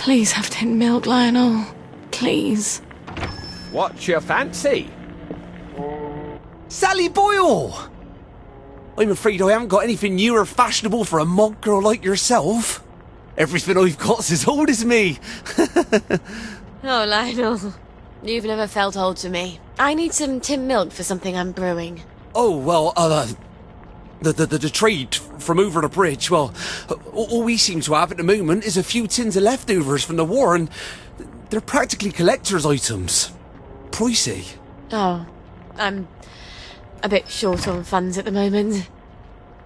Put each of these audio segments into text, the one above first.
Please have tin milk, Lionel. Please. What's your fancy? Sally Boyle! I'm afraid I haven't got anything new or fashionable for a monk girl like yourself. Everything I've got's as old as me. Oh, Lionel. You've never felt old to me. I need some tin milk for something I'm brewing. Oh, well, the trade from over the bridge, well, all we seem to have at the moment is a few tins of leftovers from the war, and they're practically collector's items. Pricey. Oh, I'm a bit short on funds at the moment.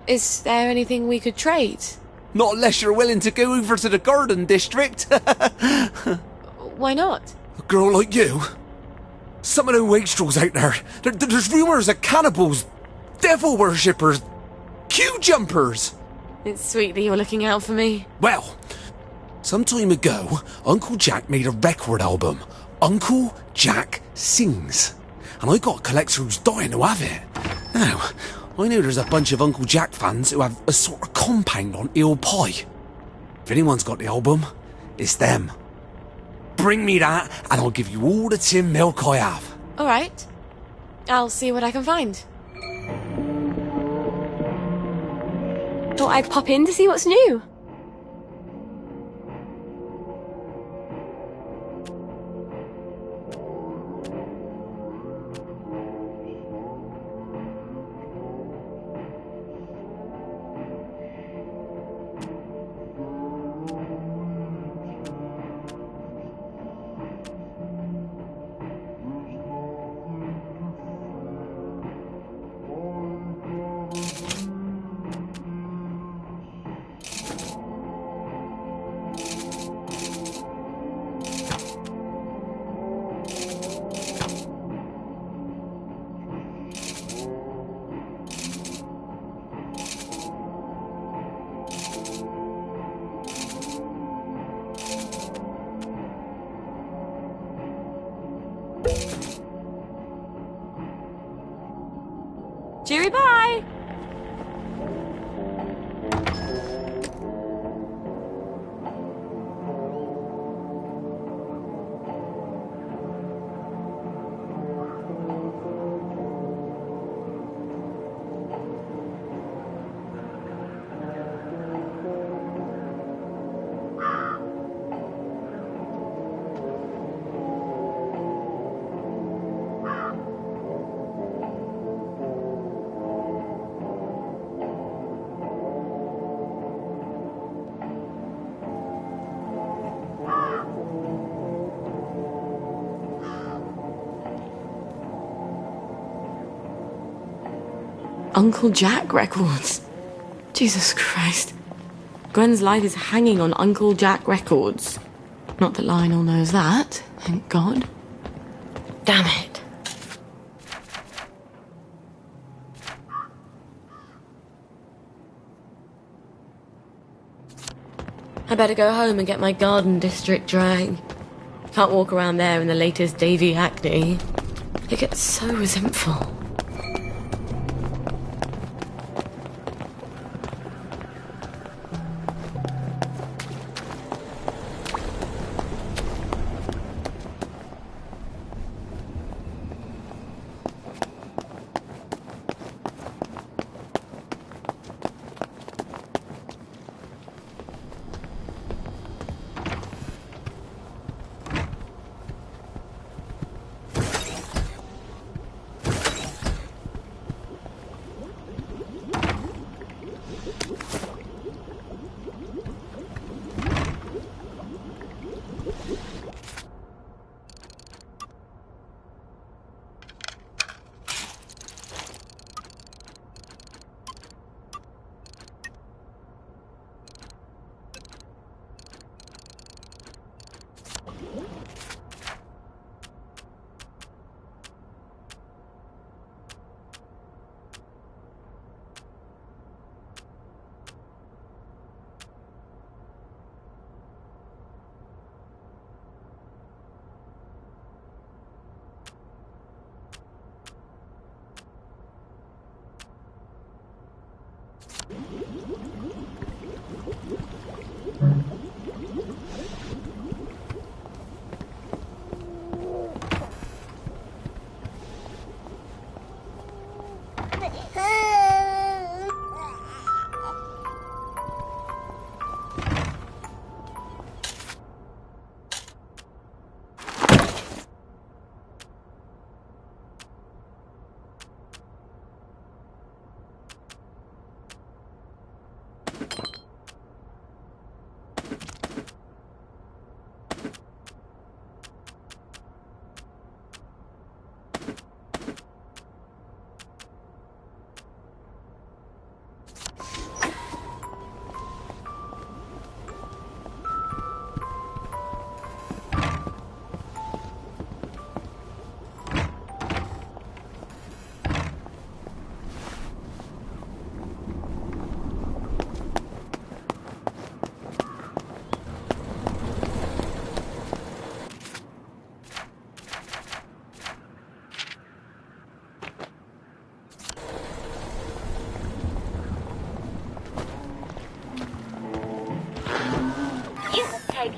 Is there anything we could trade? Not unless you're willing to go over to the garden district. Why not? A girl like you? Some of the wastrels out there, there's rumours of cannibals, devil worshippers, queue jumpers. It's sweet that you're looking out for me. Well, some time ago, Uncle Jack made a record album, Uncle Jack Sings. And I got a collector who's dying to have it. Now, I know there's a bunch of Uncle Jack fans who have a sort of compound on Eel Pie. If anyone's got the album, it's them. Bring me that, and I'll give you all the tin milk I have. All right. I'll see what I can find. Thought I'd pop in to see what's new. Cheery bye! Uncle Jack records. Jesus Christ. Gwen's life is hanging on Uncle Jack records. Not that Lionel knows that, thank God. Damn it. I better go home and get my garden district drag. Can't walk around there in the latest Davy acne. It gets so resentful.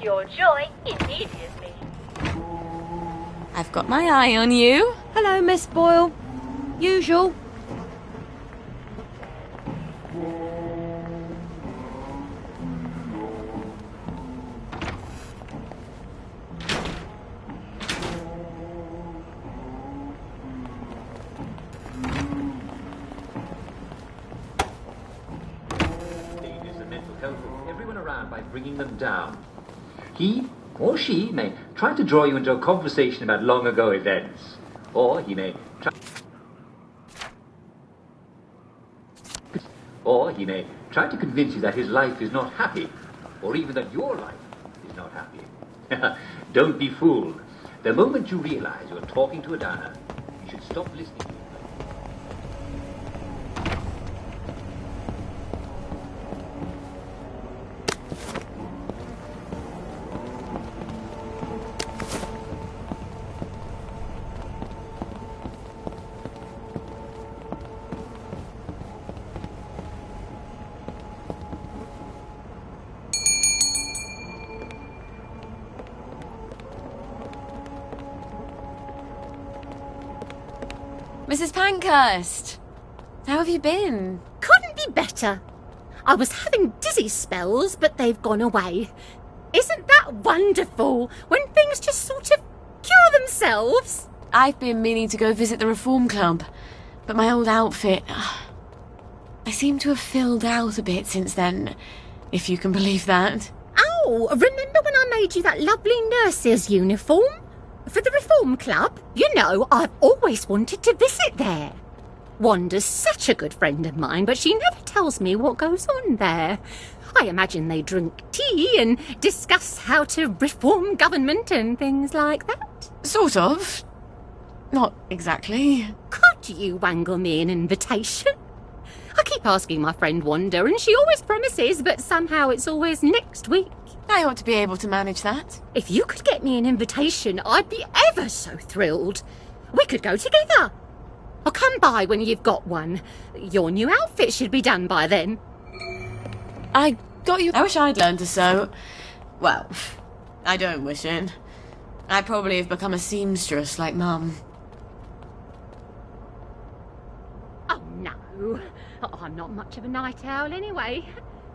your joy immediately. I've got my eye on you. Hello, Miss Boyle. Usual. Dangers the mental health of everyone around by bringing them down. He or she may try to draw you into a conversation about long ago events, or he may try to convince you that his life is not happy, or even that your life is not happy. Don't be fooled. The moment you realize you're talking to a downer, you should stop listening to him. Mrs. Pankhurst, how have you been? Couldn't be better. I was having dizzy spells, but they've gone away. Isn't that wonderful when things just sort of cure themselves? I've been meaning to go visit the Reform Club, but my old outfit... I seem to have filled out a bit since then, if you can believe that. Oh, remember when I made you that lovely nurse's uniform? For the Reform Club? You know, I've always wanted to visit there. Wanda's such a good friend of mine, but she never tells me what goes on there. I imagine they drink tea and discuss how to reform government and things like that. Sort of. Not exactly. Could you wangle me an invitation? I keep asking my friend Wanda, and she always promises, but somehow it's always next week. I ought to be able to manage that. If you could get me an invitation, I'd be ever so thrilled. We could go together. I'll come by when you've got one. Your new outfit should be done by then. I got you... I wish I'd learned to sew. Well, I don't wish it. I'd probably have become a seamstress like Mum. Oh, no. I'm not much of a night owl anyway.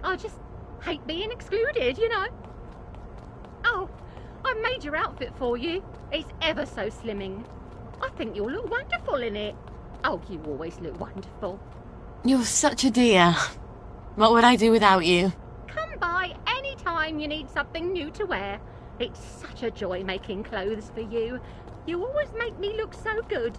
I just hate being excluded, you know. Oh, I made your outfit for you. It's ever so slimming. I think you'll look wonderful in it. Oh, you always look wonderful. You're such a dear. What would I do without you? Come by any time you need something new to wear. It's such a joy making clothes for you. You always make me look so good.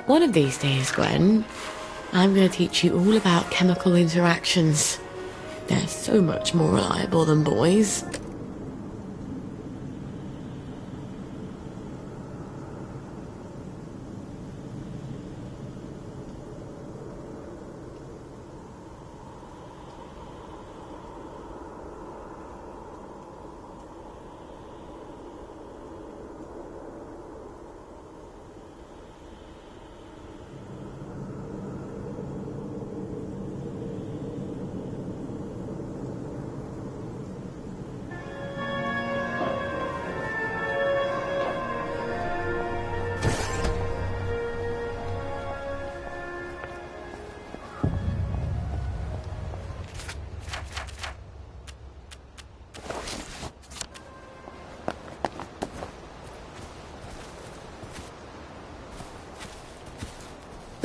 One of these days, Gwen, I'm going to teach you all about chemical interactions. They're so much more reliable than boys.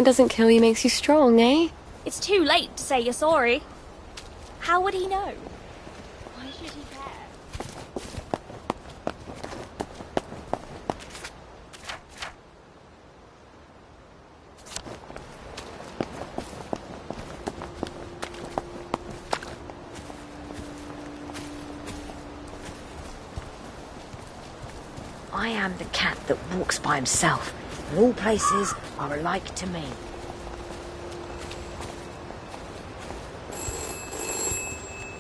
What doesn't kill you makes you strong, eh? It's too late to say you're sorry. How would he know? Why should he care? I am the cat that walks by himself, and all places are alike to me.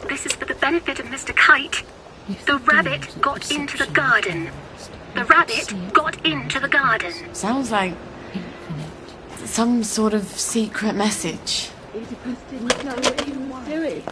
This is for the benefit of Mr. Kite. The rabbit got into the garden. The rabbit got into the garden. Sounds like some sort of secret message. Oedipus didn't know what he was doing.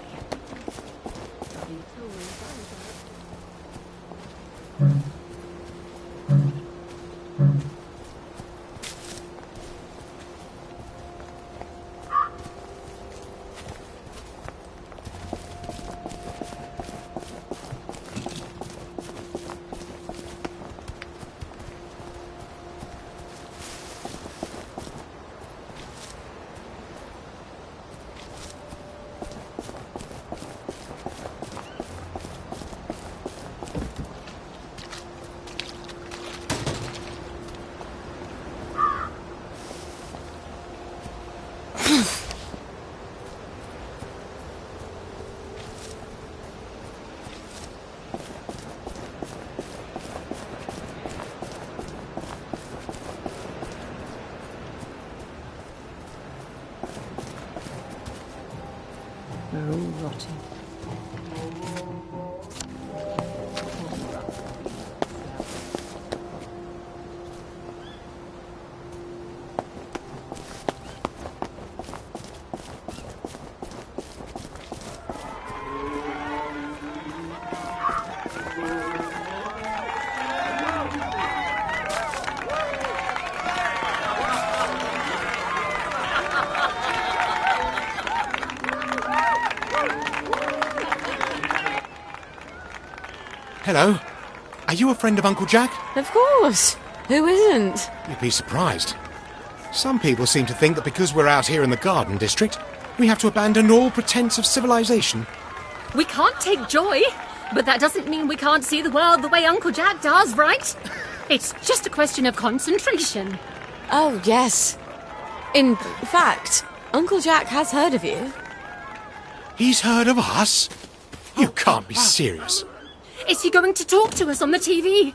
We're all rotting. Hello. Are you a friend of Uncle Jack? Of course. Who isn't? You'd be surprised. Some people seem to think that because we're out here in the Garden District, we have to abandon all pretense of civilization. We can't take joy, but that doesn't mean we can't see the world the way Uncle Jack does, right? It's just a question of concentration. Oh, yes. In fact, Uncle Jack has heard of you. He's heard of us? You can't be serious. Is he going to talk to us on the TV?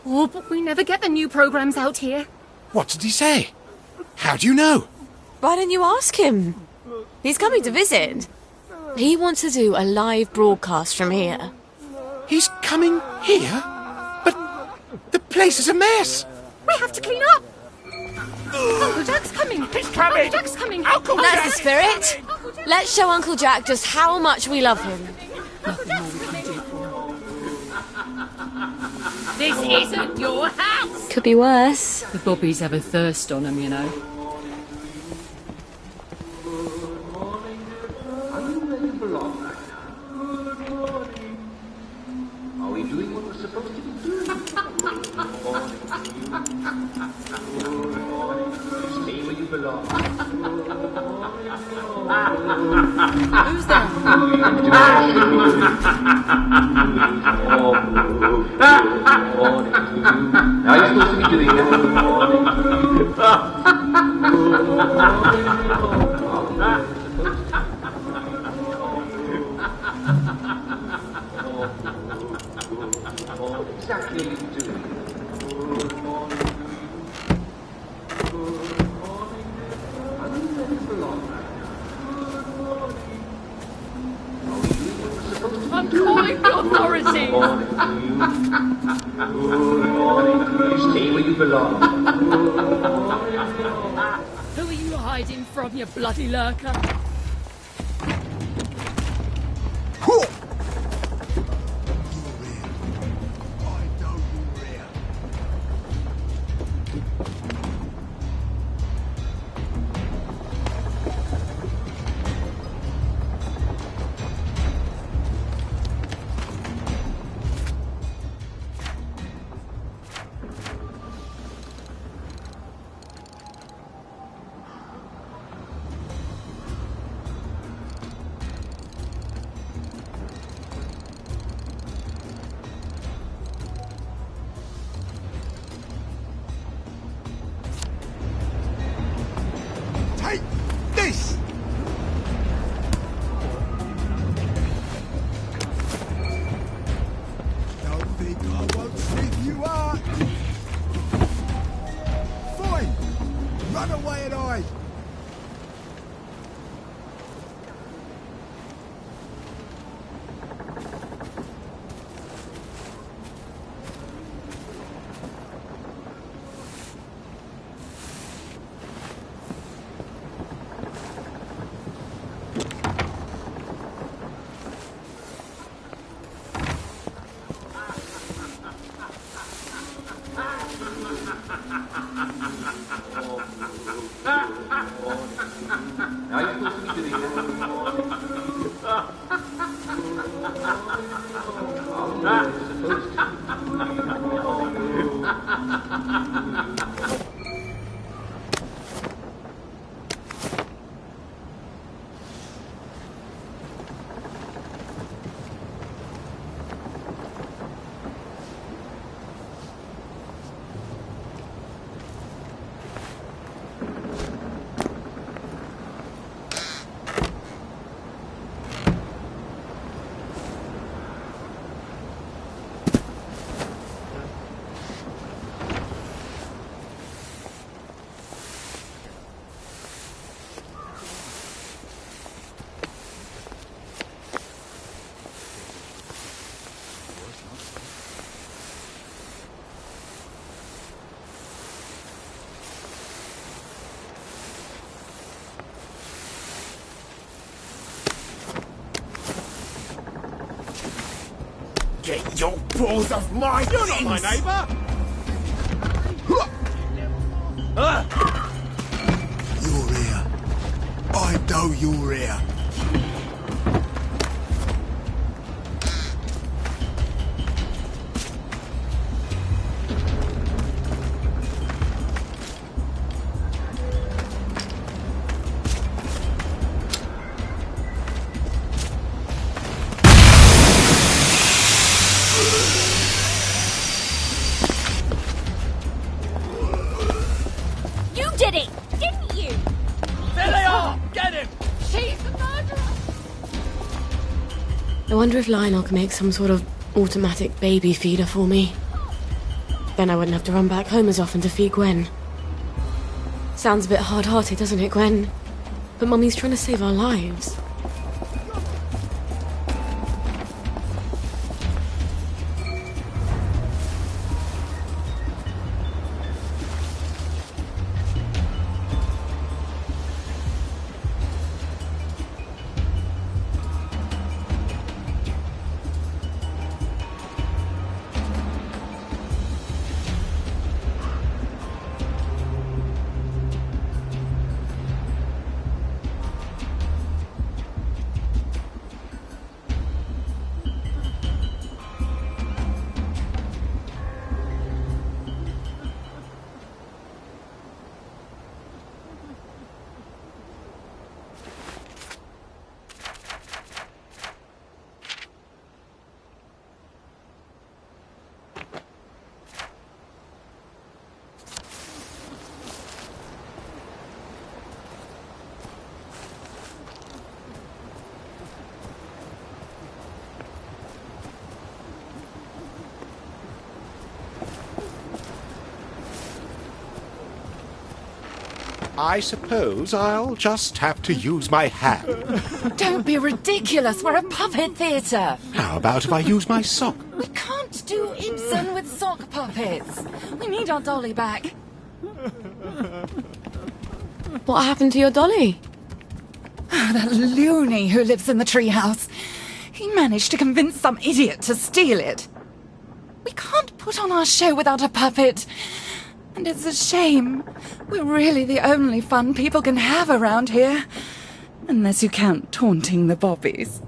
Oh, but we never get the new programs out here. What did he say? How do you know? Why don't you ask him? He's coming to visit. He wants to do a live broadcast from here. He's coming here? But the place is a mess. We have to clean up. Uncle Jack's coming. He's coming. Uncle Jack's coming. Uncle That's Jack! the spirit. Let's show Uncle Jack just how much we love him. This isn't your house! Could be worse. The bobbies have a thirst on them, you know. Are we doing what we're supposed to be doing? Stay where you belong. Who's that? Now you're supposed to be doing What exactly are you doing? I'm calling the authorities! Stay where you belong. Who are you hiding from, you bloody lurker? Get your balls off my You're not my neighbour! You're here. I know you're here. You did it, didn't you? There they are! Get him! She's the murderer! I wonder if Lionel can make some sort of automatic baby feeder for me. Then I wouldn't have to run back home as often to feed Gwen. Sounds a bit hard-hearted, doesn't it, Gwen? But Mummy's trying to save our lives. I suppose I'll just have to use my hand. Don't be ridiculous. We're a puppet theatre. How about if I use my sock? We can't do Ibsen with sock puppets. We need our dolly back. What happened to your dolly? That loony who lives in the treehouse. He managed to convince some idiot to steal it. We can't put on our show without a puppet. And it's a shame. We're really the only fun people can have around here. Unless you count taunting the bobbies.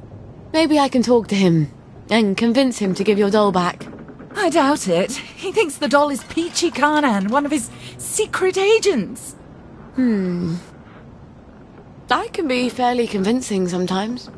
Maybe I can talk to him and convince him to give your doll back. I doubt it. He thinks the doll is Peachy Carnan, one of his secret agents. I can be fairly convincing sometimes.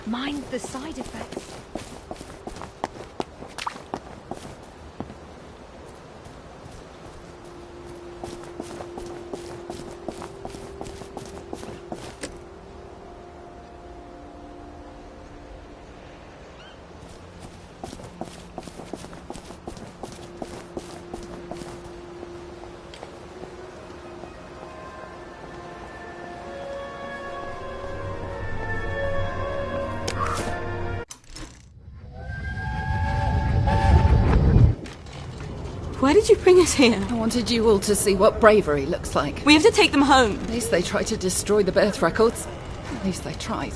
Mind the side effects. did you bring us here? I wanted you all to see what bravery looks like. We have to take them home. At least they tried to destroy the birth records. At least they tried.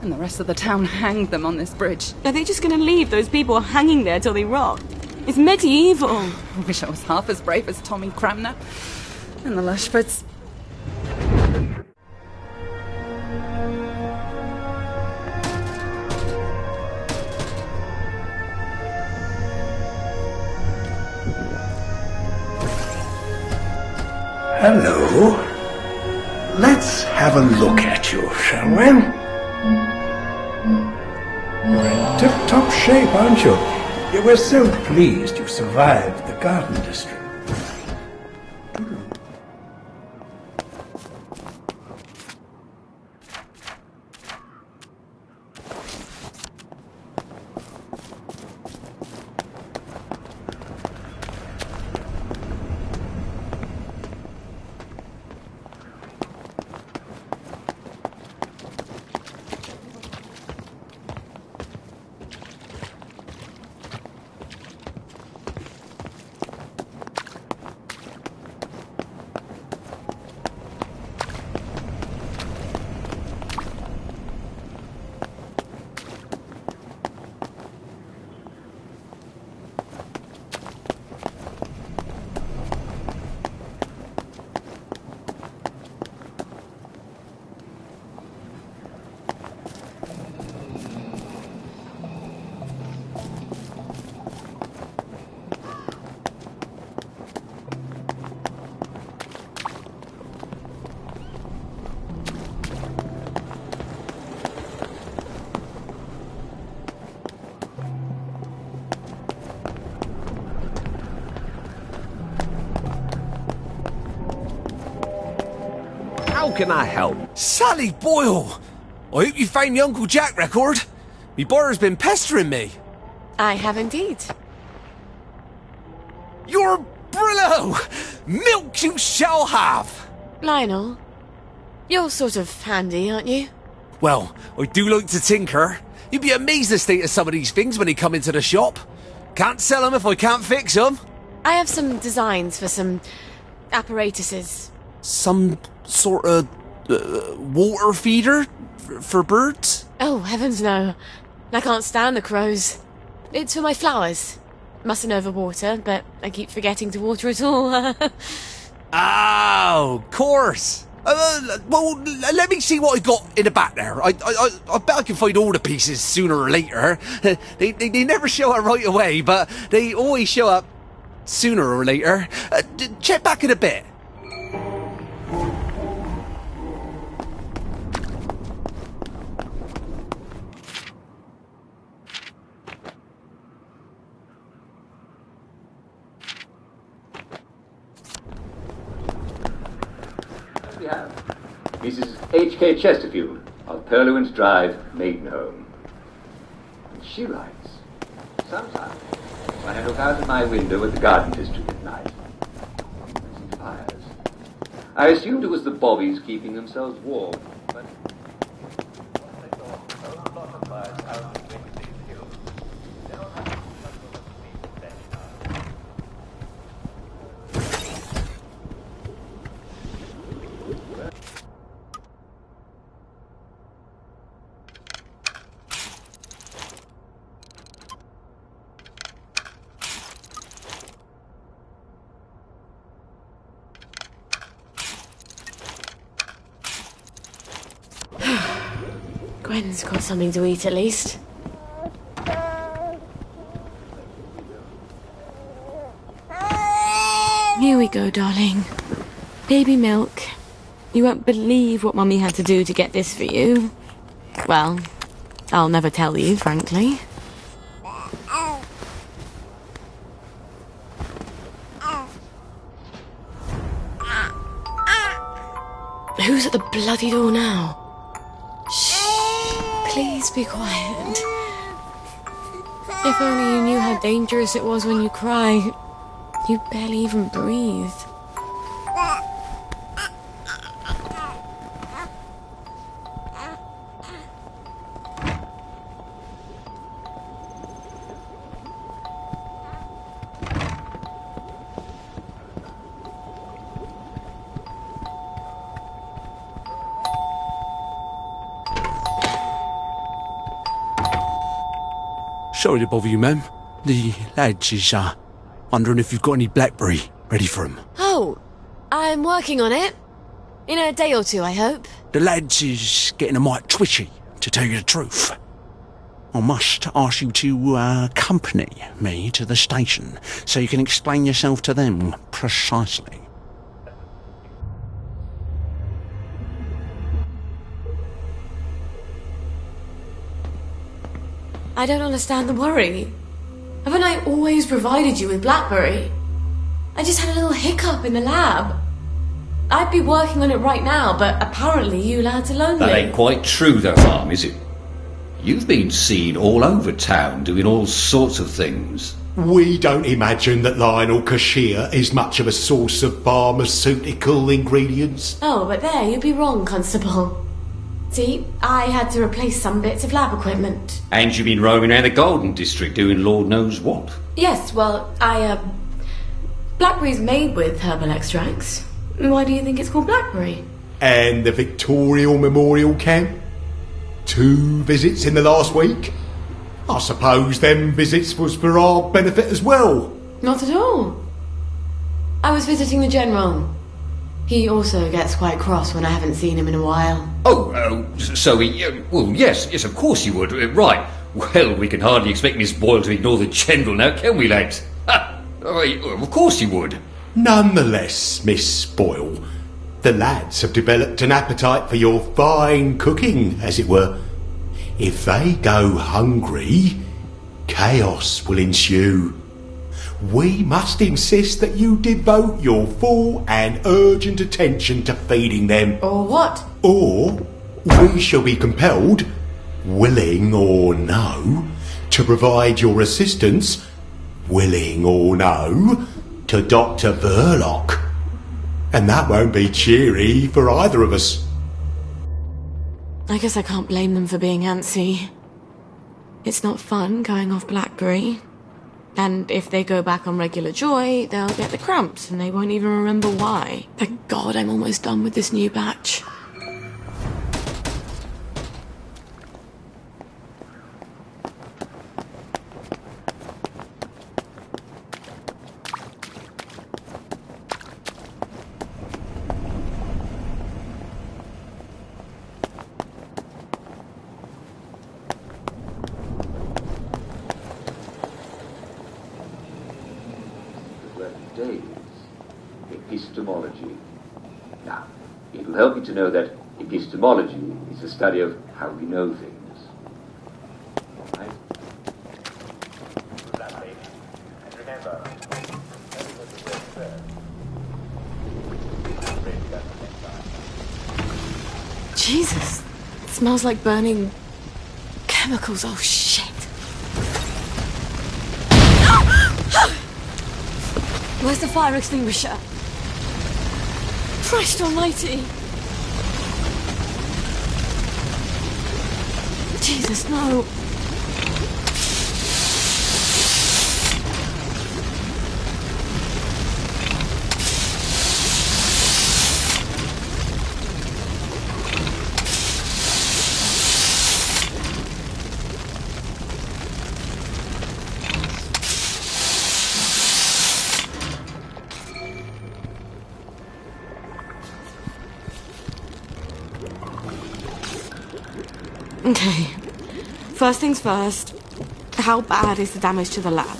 And the rest of the town hanged them on this bridge. Are they just going to leave those people hanging there till they rot? It's medieval. I wish I was half as brave as Tommy Cramner and the Lushfords. Hello. Let's have a look at you, shall we? You're in tip-top shape, aren't you? You were so pleased you survived the garden district. How can I help? Sally Boyle! I hope you found the Uncle Jack record. Me brother's been pestering me. I have indeed. You're Brillo! Milk you shall have! Lionel, you're sort of handy, aren't you? Well, I do like to tinker. You'd be amazed at the state of some of these things when they come into the shop. Can't sell them if I can't fix them. I have some designs for some apparatuses. Some sort of water feeder for birds? Oh, heavens no. I can't stand the crows. It's for my flowers. Mustn't overwater, but I keep forgetting to water it all. Oh, of course. Well, let me see what I got in the back there. I bet I can find all the pieces sooner or later. They never show up right away, but they always show up sooner or later. Check back in a bit. We have Mrs. H.K. Chesterfield of Purlewin's Drive, Maidenhome. And she writes, sometimes when I look out of my window at the garden district at night, I see fires. I assumed it was the bobbies keeping themselves warm, but I thought a whole lot of fires out in Wednesday Hills. They don't have much of a speed bench now. Gwen's got something to eat at least. Here we go, darling. Baby milk. You won't believe what Mummy had to do to get this for you. Well, I'll never tell you, frankly. Who's at the bloody door now? Shh. Please be quiet. If only you knew how dangerous it was when you cry. You barely even breathe. Sorry to bother you, ma'am. The lads is, wondering if you've got any blackberry ready for 'em. Oh, I'm working on it. In a day or two, I hope. The lads is getting a mite twitchy, to tell you the truth. I must ask you to accompany me to the station so you can explain yourself to them precisely. I don't understand the worry. Haven't I always provided you with blackberry? I just had a little hiccup in the lab. I'd be working on it right now, but apparently you lads are lonely. That ain't quite true though, Mum, is it? You've been seen all over town doing all sorts of things. We don't imagine that Lionel Cashier is much of a source of pharmaceutical ingredients. Oh, but there, you'd be wrong, Constable. See, I had to replace some bits of lab equipment. And you've been roaming around the Golden District doing Lord knows what. Yes, well, blackberry's made with herbal extracts. Why do you think it's called blackberry? And the Victorial Memorial Camp? 2 visits in the last week? I suppose them visits was for our benefit as well. Not at all. I was visiting the General. He also gets quite cross when I haven't seen him in a while. So well, yes, of course you would. Right. Well, we can hardly expect Miss Boyle to ignore the General now, can we, lads? Of course you would. Nonetheless, Miss Boyle, the lads have developed an appetite for your fine cooking, as it were. If they go hungry, chaos will ensue. We must insist that you devote your full and urgent attention to feeding them. Or what? Or we shall be compelled, willing or no, to provide your assistance, willing or no, to Dr. Verloc. And that won't be cheery for either of us. I guess I can't blame them for being antsy. It's not fun going off blackberry. And if they go back on regular joy, they'll get the cramps and they won't even remember why. Thank God I'm almost done with this new batch. Days. Epistemology. Now, it will help you to know that epistemology is the study of how we know things. Right? And remember, Jesus, it smells like burning chemicals. Oh shit. Where's the fire extinguisher? Christ almighty! Jesus, no! Okay, first things first, how bad is the damage to the lab?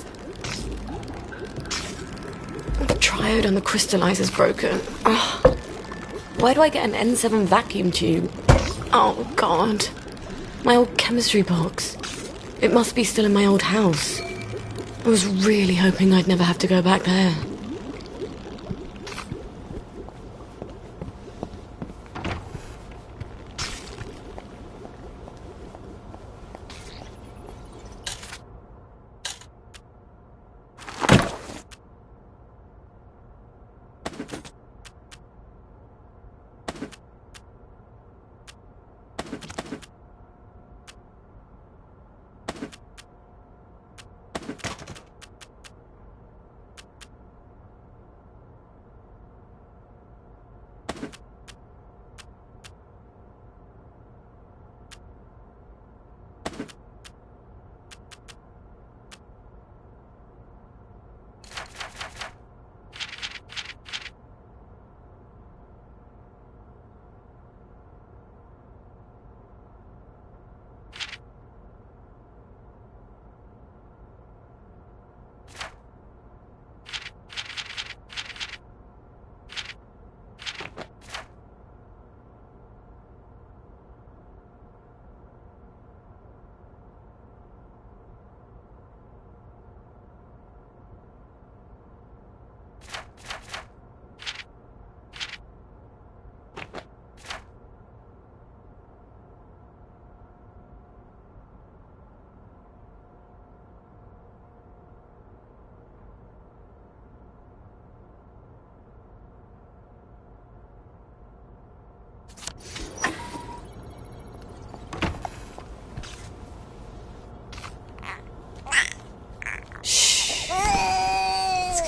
The triode on the crystallizer's broken. Ugh. Why do I get an N7 vacuum tube? Oh God, my old chemistry box. It must be still in my old house. I was really hoping I'd never have to go back there.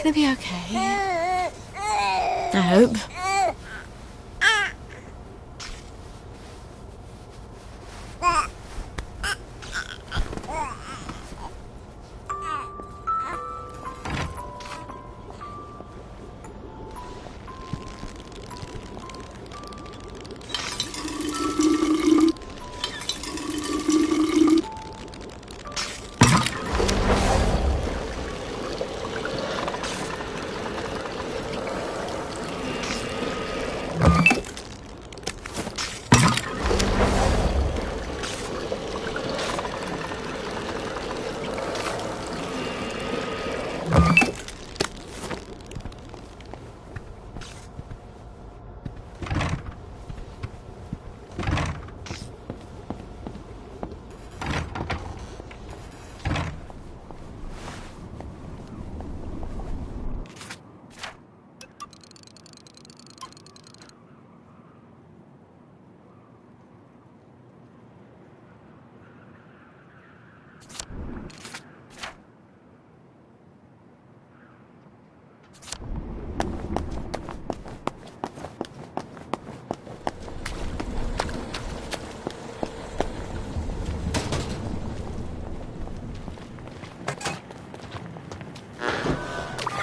gonna be okay. I hope.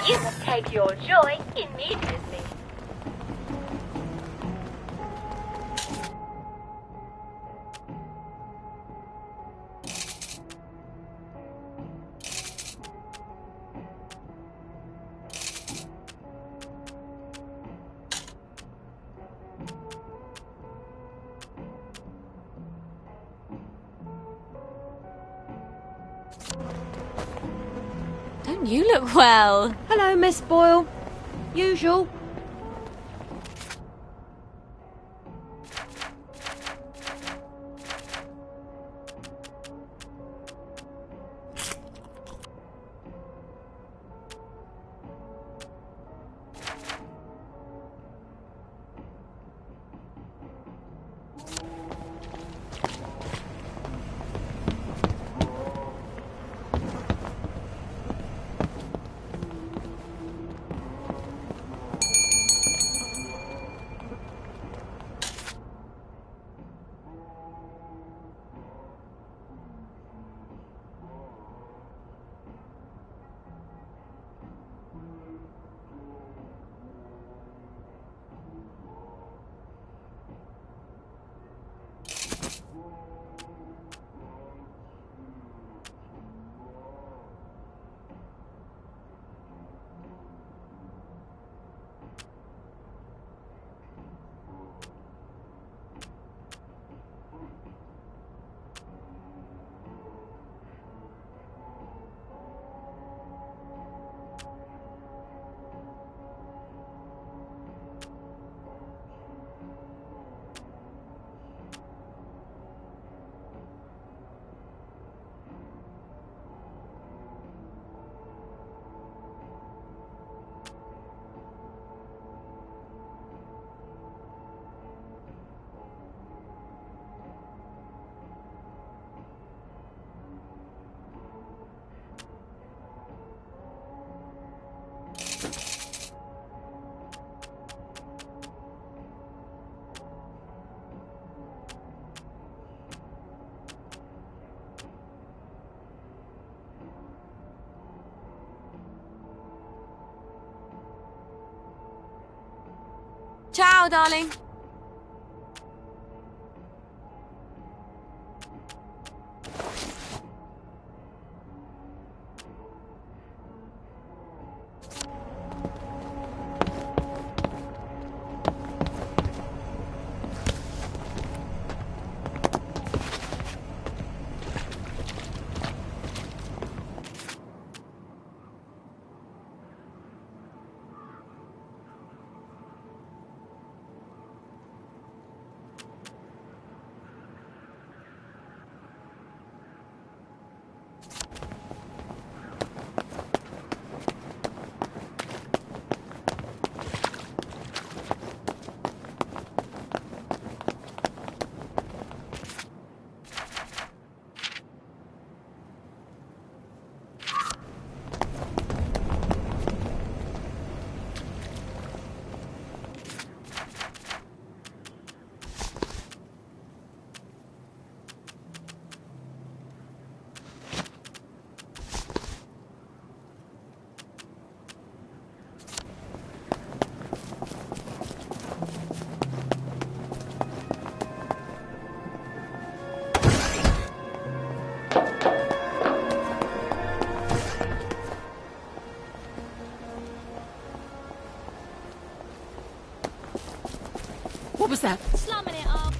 You must take your joy immediately. Don't you look well? Hello, Miss Boyle. Usual. Ciao, darling. closer. Slumming it up.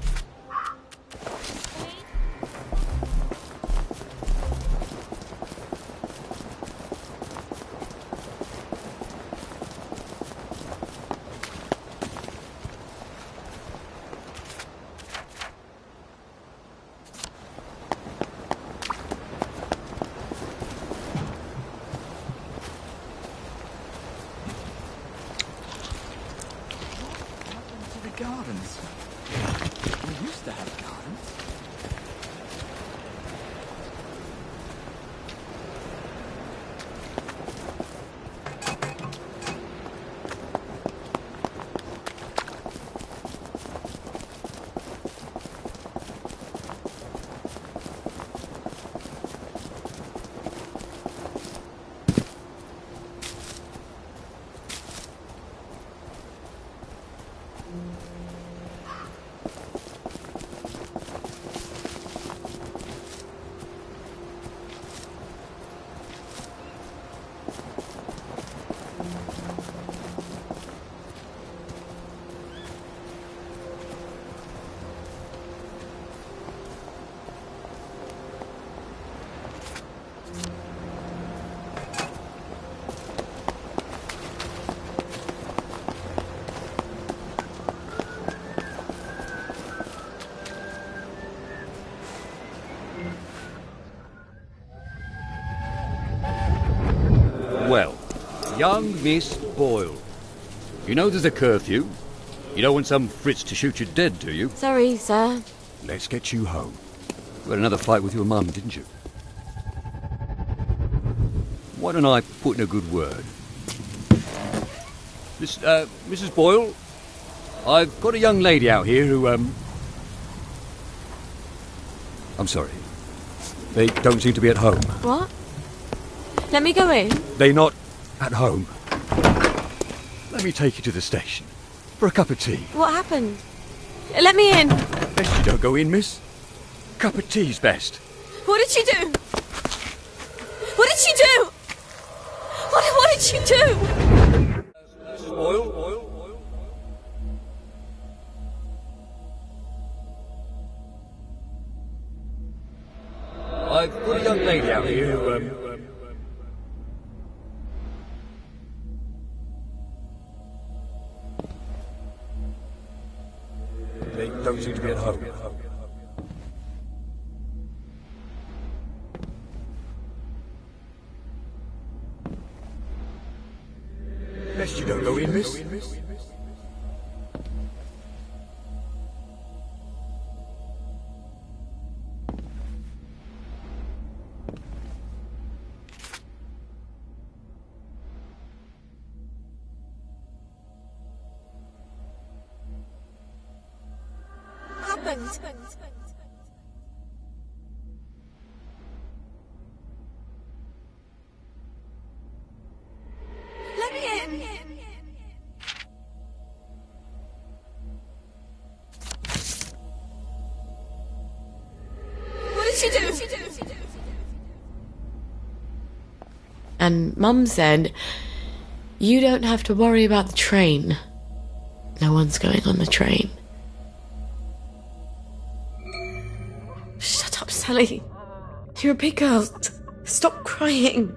Gardens. We used to have gardens. Well, young Miss Boyle. You know there's a curfew. You don't want some Fritz to shoot you dead, do you? Sorry, sir. Let's get you home. You had another fight with your mum, didn't you? Why don't I put in a good word? Mrs. Boyle, I've got a young lady out here who, I'm sorry. They don't seem to be at home. What? Let me go in. They're not at home. Let me take you to the station for a cup of tea. What happened? Let me in. Best you don't go in, miss. Cup of tea's best. What did she do? What did she do? What did she do? Oil. I've got a young lady out here who, They don't seem to be at home. Best you don't go in, miss. Happened. Let me in. What did she do? And Mum said, you don't have to worry about the train. No one's going on the train. Shut up, Sally. You're a big girl. Stop crying.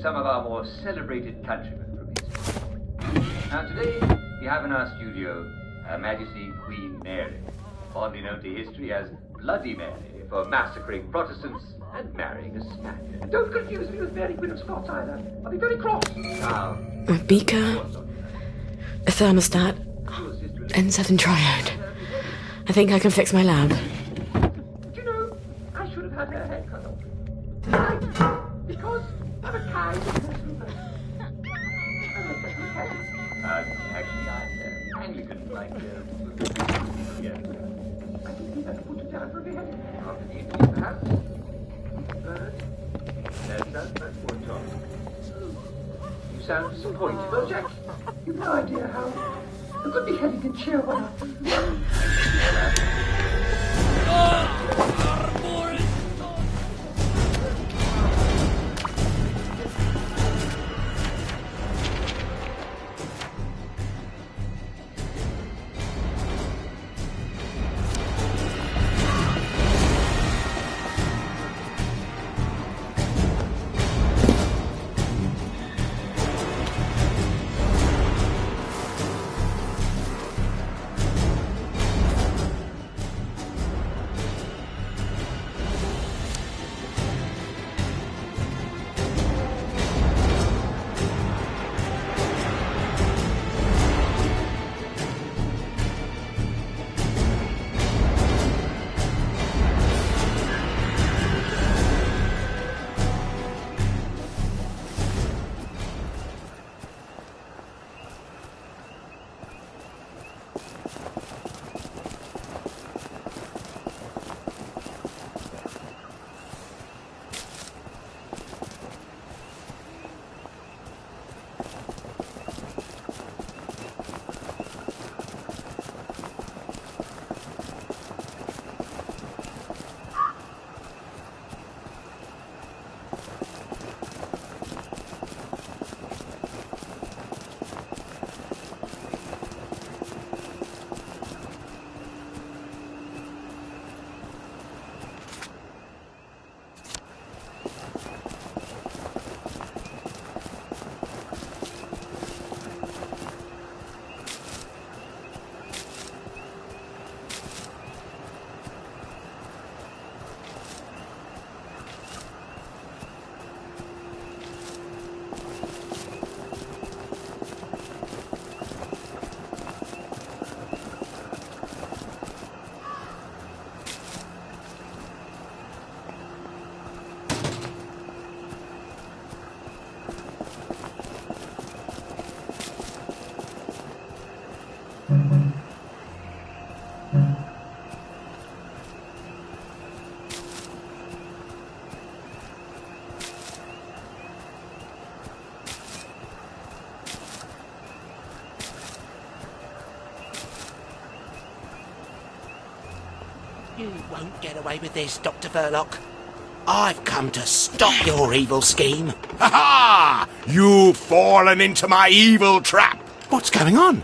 some of our more celebrated countrymen from history. Now today, we have in our studio Her Majesty Queen Mary, fondly known to history as Bloody Mary for massacring Protestants and marrying a Spaniard. And don't confuse me with Mary Queen of Scots either. I'll be very cross. Now, A beaker, a thermostat, and 7 triode. I think I can fix my lab. do you know, I should have had her head cut off. Tonight, because I'm a kind and personal person. Actually, I'm Anglican, like, yeah. I think we better put it down for a beheading. After the interview, perhaps? But, that's one talk. You sound disappointed. Well, Jack, you've no idea how a good beheading can cheer one up. You won't get away with this, Dr. Verloc. I've come to stop your evil scheme. Ha ha! You've fallen into my evil trap. What's going on?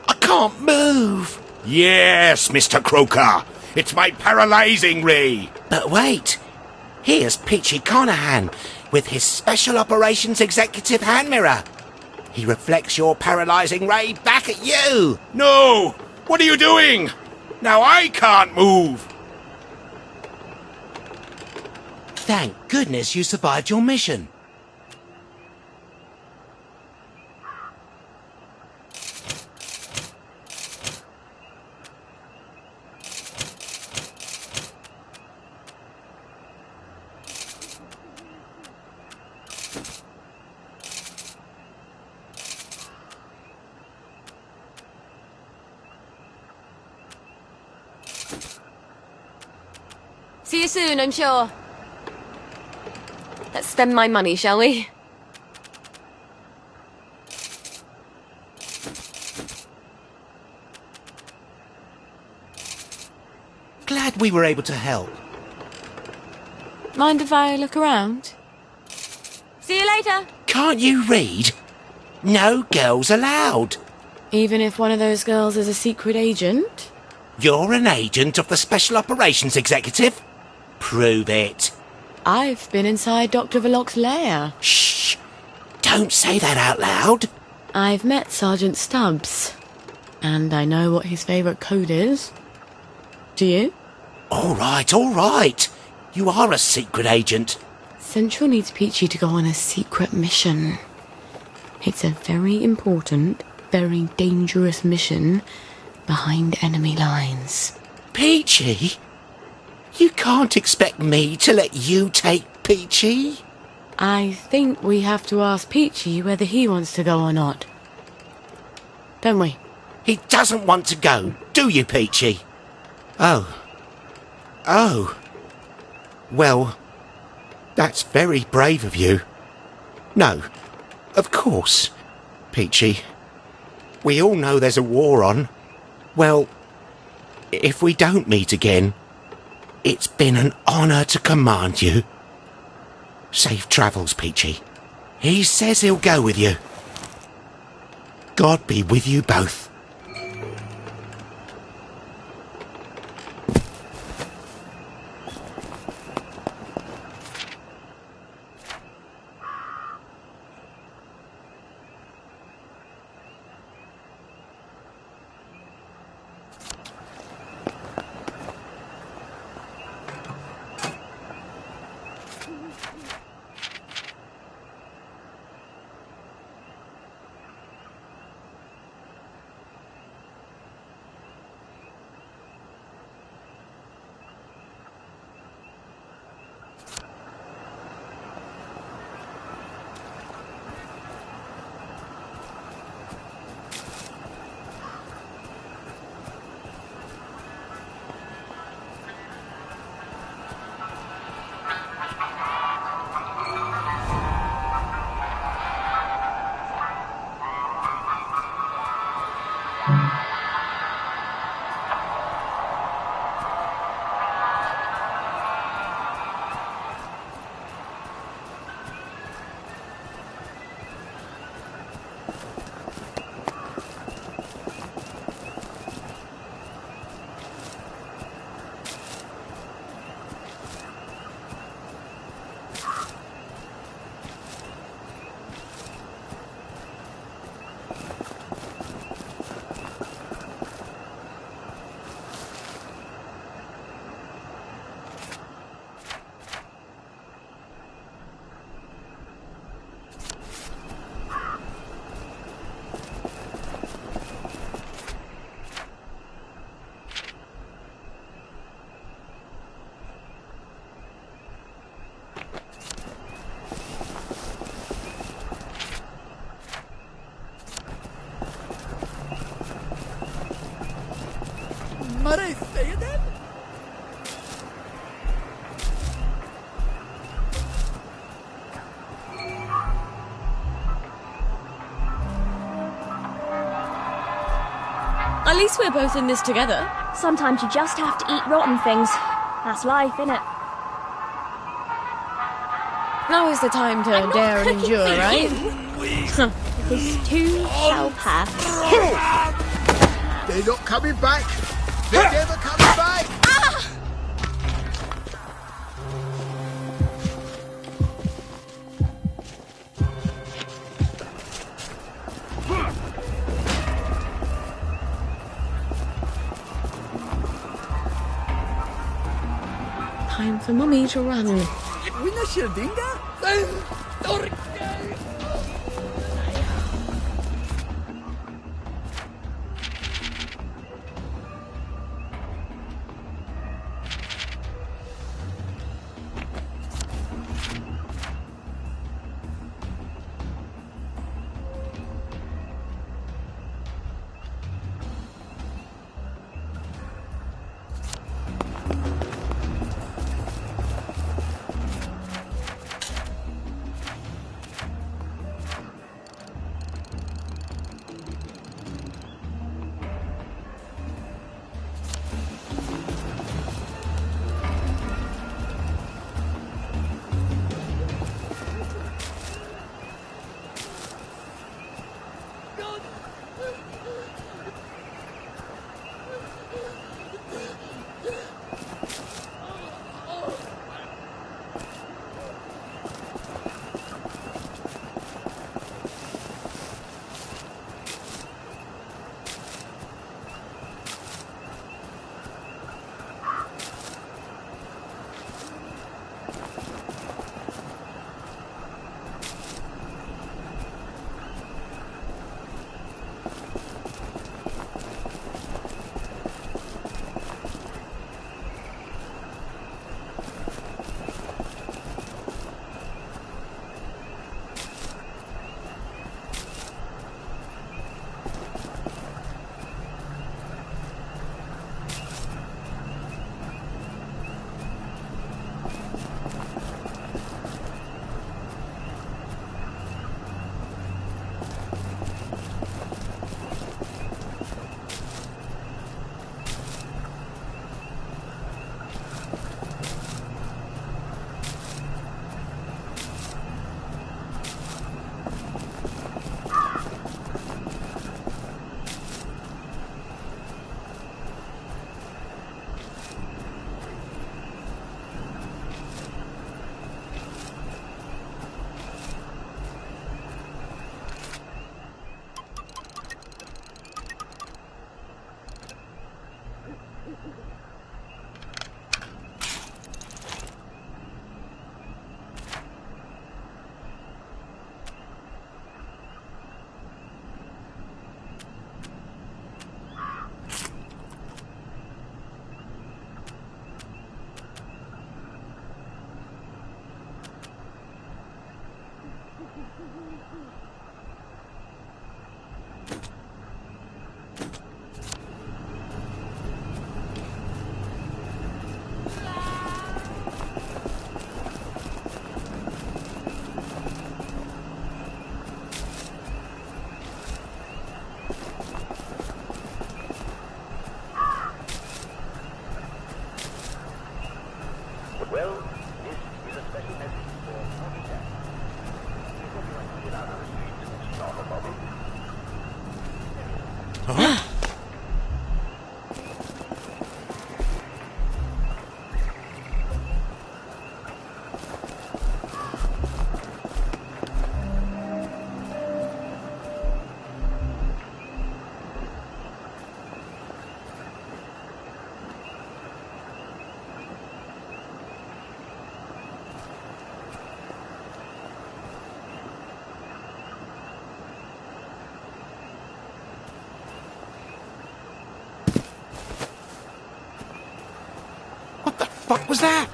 I can't move. Yes, Mr. Croker. It's my paralysing ray. But wait. Here's Peachy Conahan with his Special Operations Executive hand mirror. He reflects your paralysing ray back at you. No! What are you doing? Now I can't move. Thank goodness you survived your mission. See you soon, I'm sure. Let's spend my money, shall we? Glad we were able to help. Mind if I look around? See you later. Can't you read? No girls allowed. Even if one of those girls is a secret agent? You're an agent of the Special Operations Executive? Prove it. I've been inside Dr. Verloc's lair. Shh! Don't say that out loud. I've met Sergeant Stubbs, and I know what his favourite code is. Do you? All right. You are a secret agent. Central needs Peachy to go on a secret mission. It's a very important, very dangerous mission behind enemy lines. Peachy? You can't expect me to let you take Peachy? I think we have to ask Peachy whether he wants to go or not. Don't we? He doesn't want to go, do you, Peachy? Oh. Well, that's very brave of you. No, of course, Peachy. We all know there's a war on. Well, if we don't meet again, it's been an honour to command you. Safe travels, Peachy. He says he'll go with you. God be with you both. Mare, say it then? At least we're both in this together. Sometimes you just have to eat rotten things. That's life, innit? Now is the time to dare and endure, right? This too shall pass. They're not coming back. They're never coming back. Time for Mummy to run. Wina Shirdinga? What was that?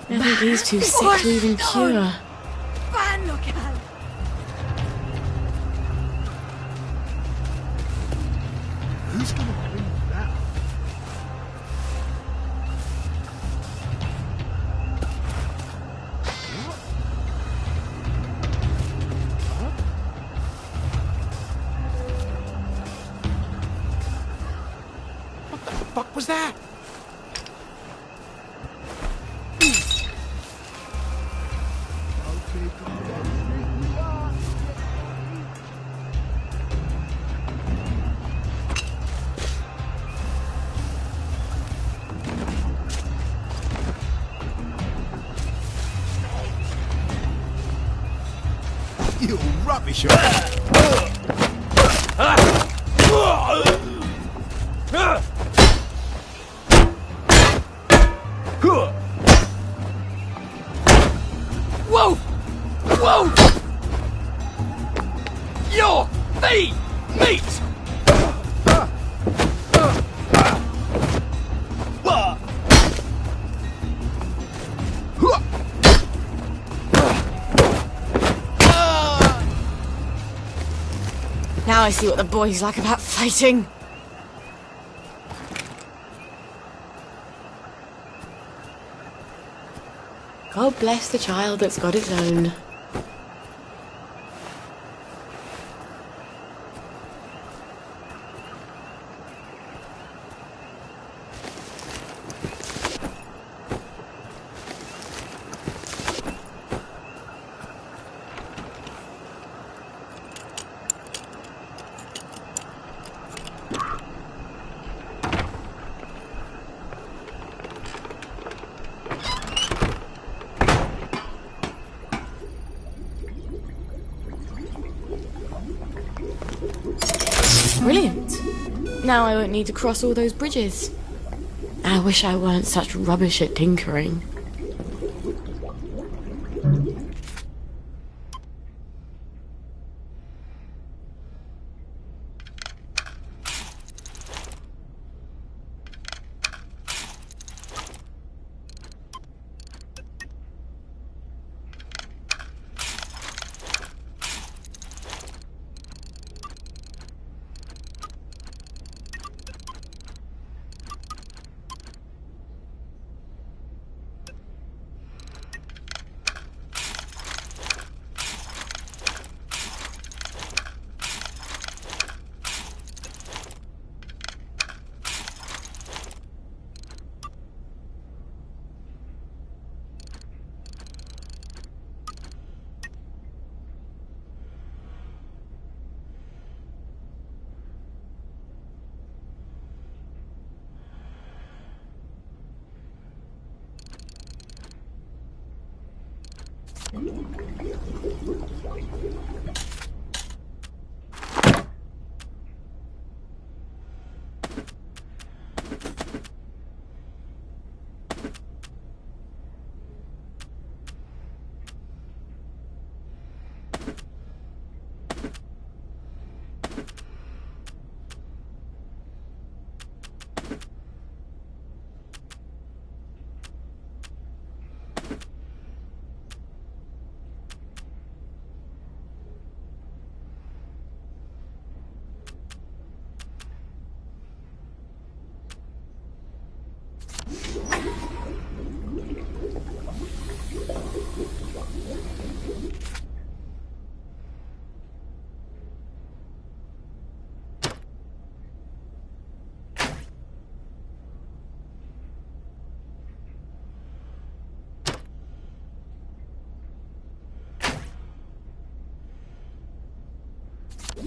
I think he's too sick to even cure. Who's gonna bring that? What the fuck was that? You rubbish! Whoa! Whoa! Your feet! Meat! Now I see what the boy's like about fighting. God bless the child that's got its own. Brilliant. Now I won't need to cross all those bridges. I wish I weren't such rubbish at tinkering.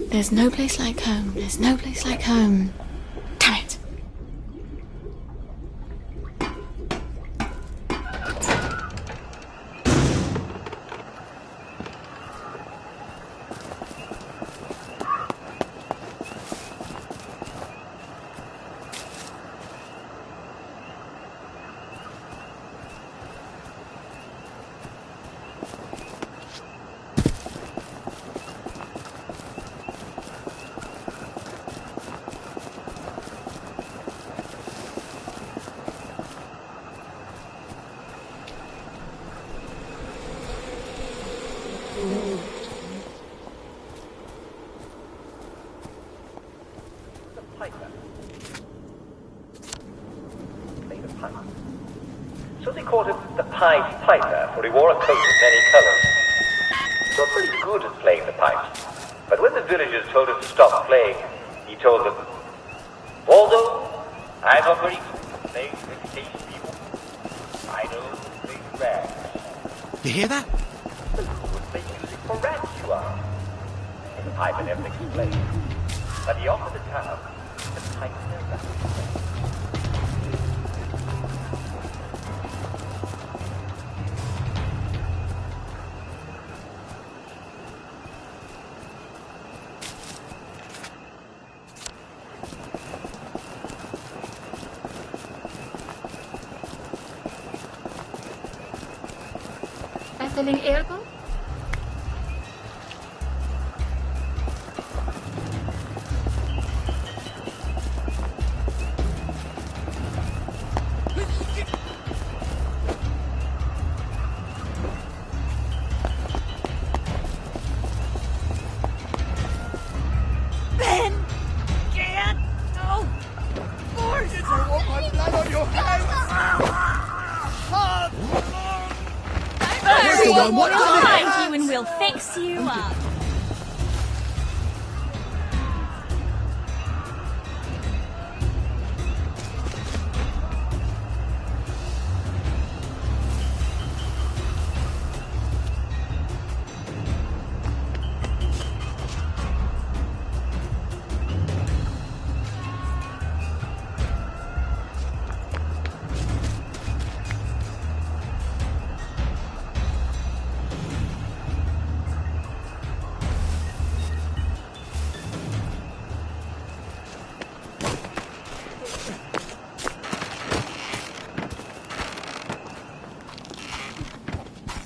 There's no place like home. There's no place like home. Damn it. So they called him the Pied Piper, for he wore a coat of many colours. He got very good at playing the pipes, but when the villagers told him to stop playing, he told them, "Waldo, I'm not very good at playing imitation people. I know big rags." You hear that? But who would play music for rats, you are? And the piper never explained. But he offered the town to pipe their rats. Feeling irritable? Ben! Get! Oh! Force! I want my blood on your hands! Everyone, we'll find you and we'll fix you up.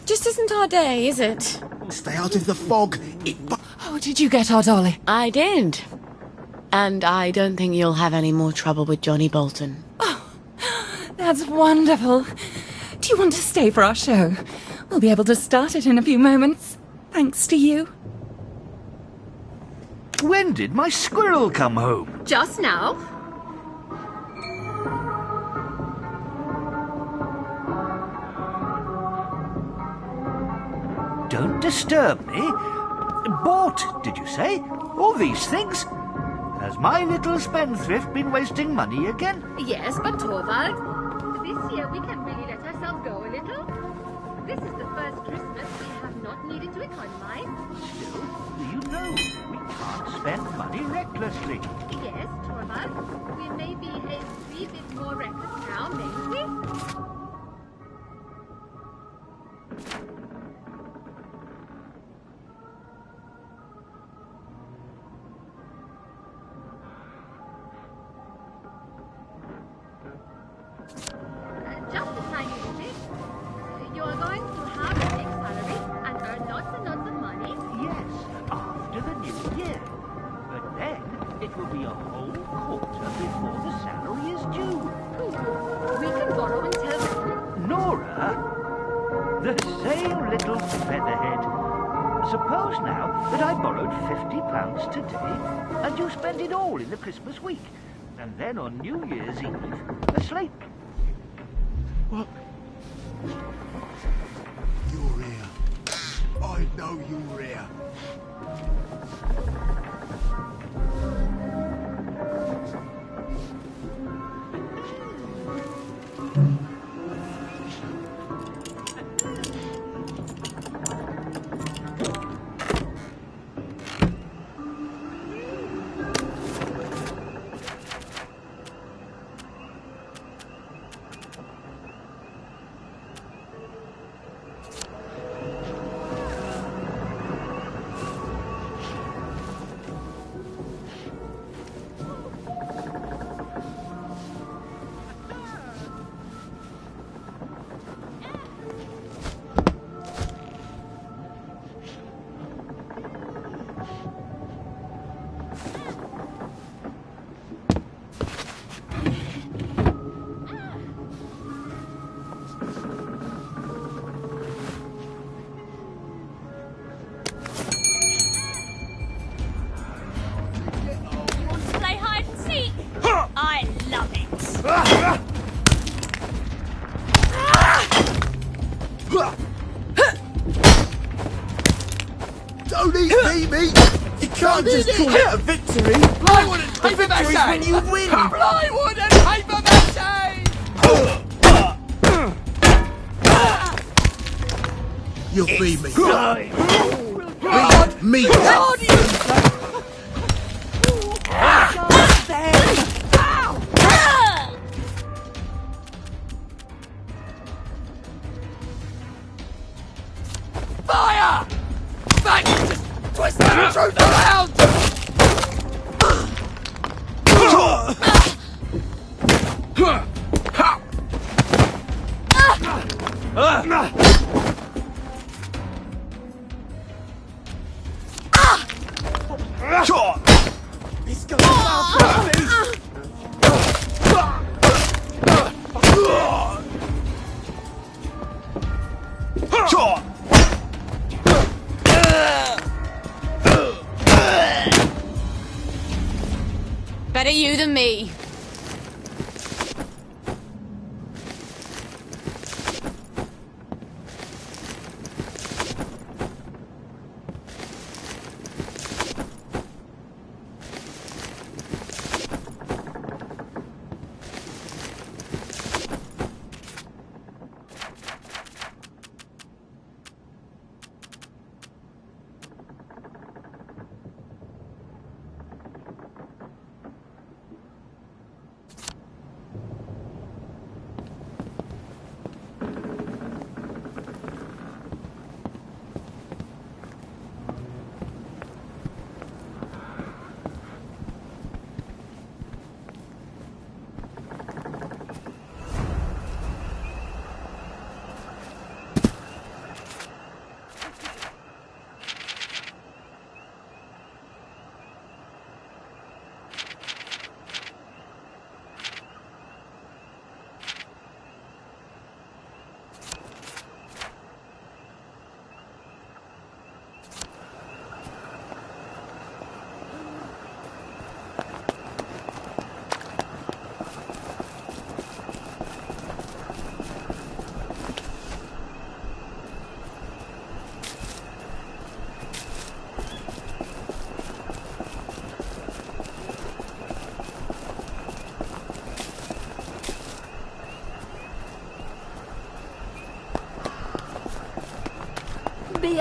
Just isn't our day, is it? Stay out of the fog. Oh, did you get our dolly? I did. And I don't think you'll have any more trouble with Johnny Bolton. Oh, that's wonderful. Do you want to stay for our show? We'll be able to start it in a few moments, thanks to you. When did my squirrel come home? Just now. Don't disturb me. Bought, did you say? All these things? Has my little spendthrift been wasting money again? Yes, but Torvald, this year we can really let ourselves go a little. This is the first Christmas we have not needed to economize. Still, you know, we can't spend money recklessly. Yes, Torvald, we may be a wee bit more reckless now, mayn't we? It will be a whole quarter before the salary is due. We can borrow until then. Nora, the same little featherhead. Suppose now that I borrowed £50 today, and you spend it all in the Christmas week, and then on New Year's Eve, a slate. What? You're here. I know you're here. Don't eat me! You can't just call it a victory! Plywood and paper victory's mache! when you win! Plywood and paper mache! You'll feed me. God! Me! God, you... Fire! Thanks! Just twist the truth around! He's got a Better you than me.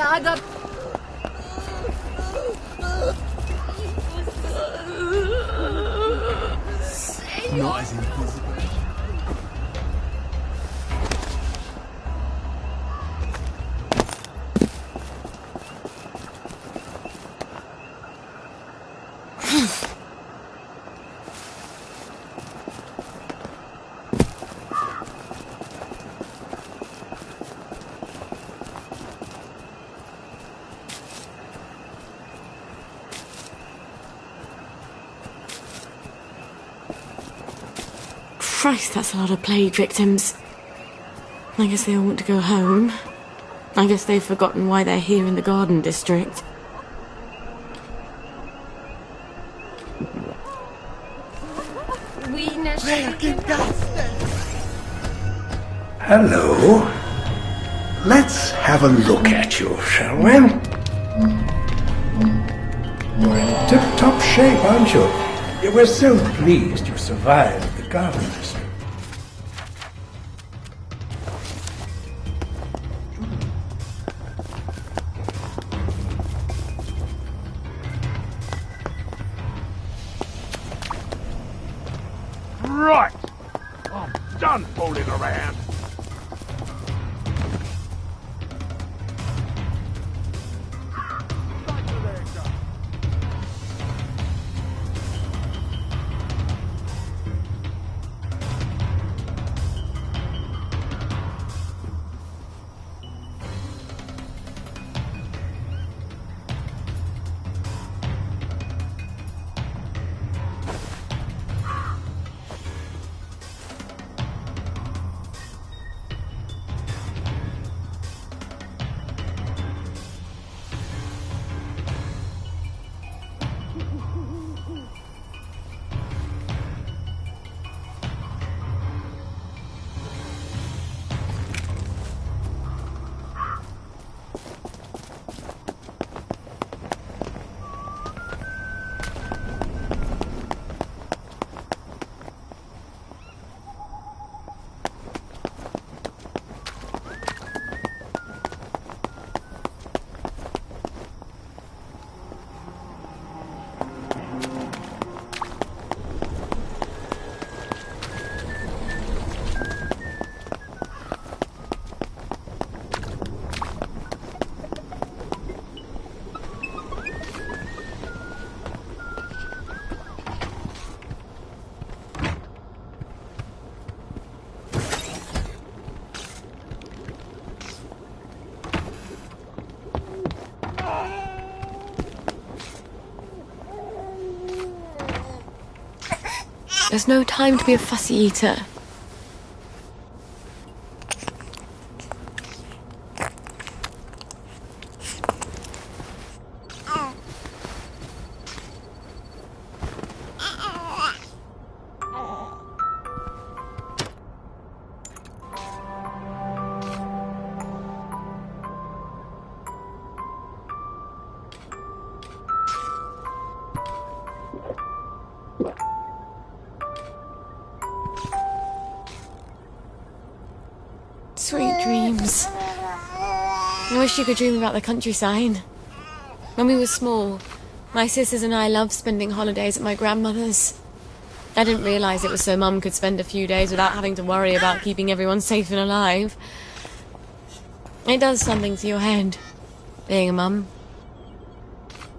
I got... Not as invisible. Christ, that's a lot of plague victims. I guess they all want to go home. I guess they've forgotten why they're here in the Garden District. Hello. Let's have a look at you, shall we? You're in tip-top shape, aren't you? We're so pleased you survived the Garden District. Right. I'm done fooling around. There's no time to be a fussy eater. Sweet dreams. I wish you could dream about the countryside. When we were small, my sisters and I loved spending holidays at my grandmother's. I didn't realise it was so Mum could spend a few days without having to worry about keeping everyone safe and alive. It does something to your head, being a mum.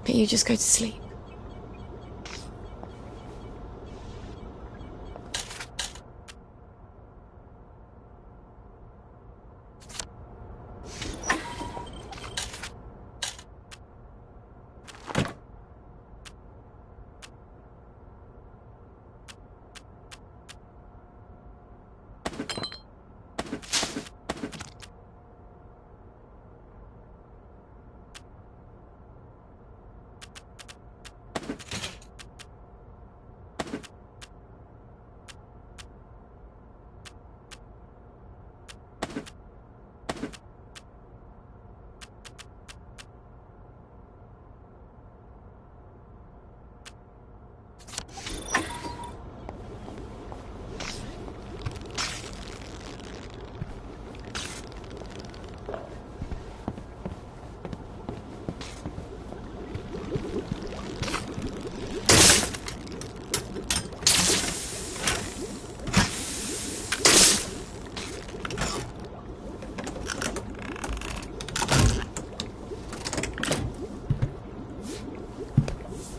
But you just go to sleep.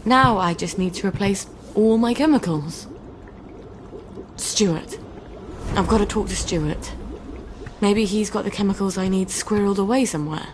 Now I just need to replace all my chemicals. Stuart. I've got to talk to Stuart. Maybe he's got the chemicals I need squirreled away somewhere.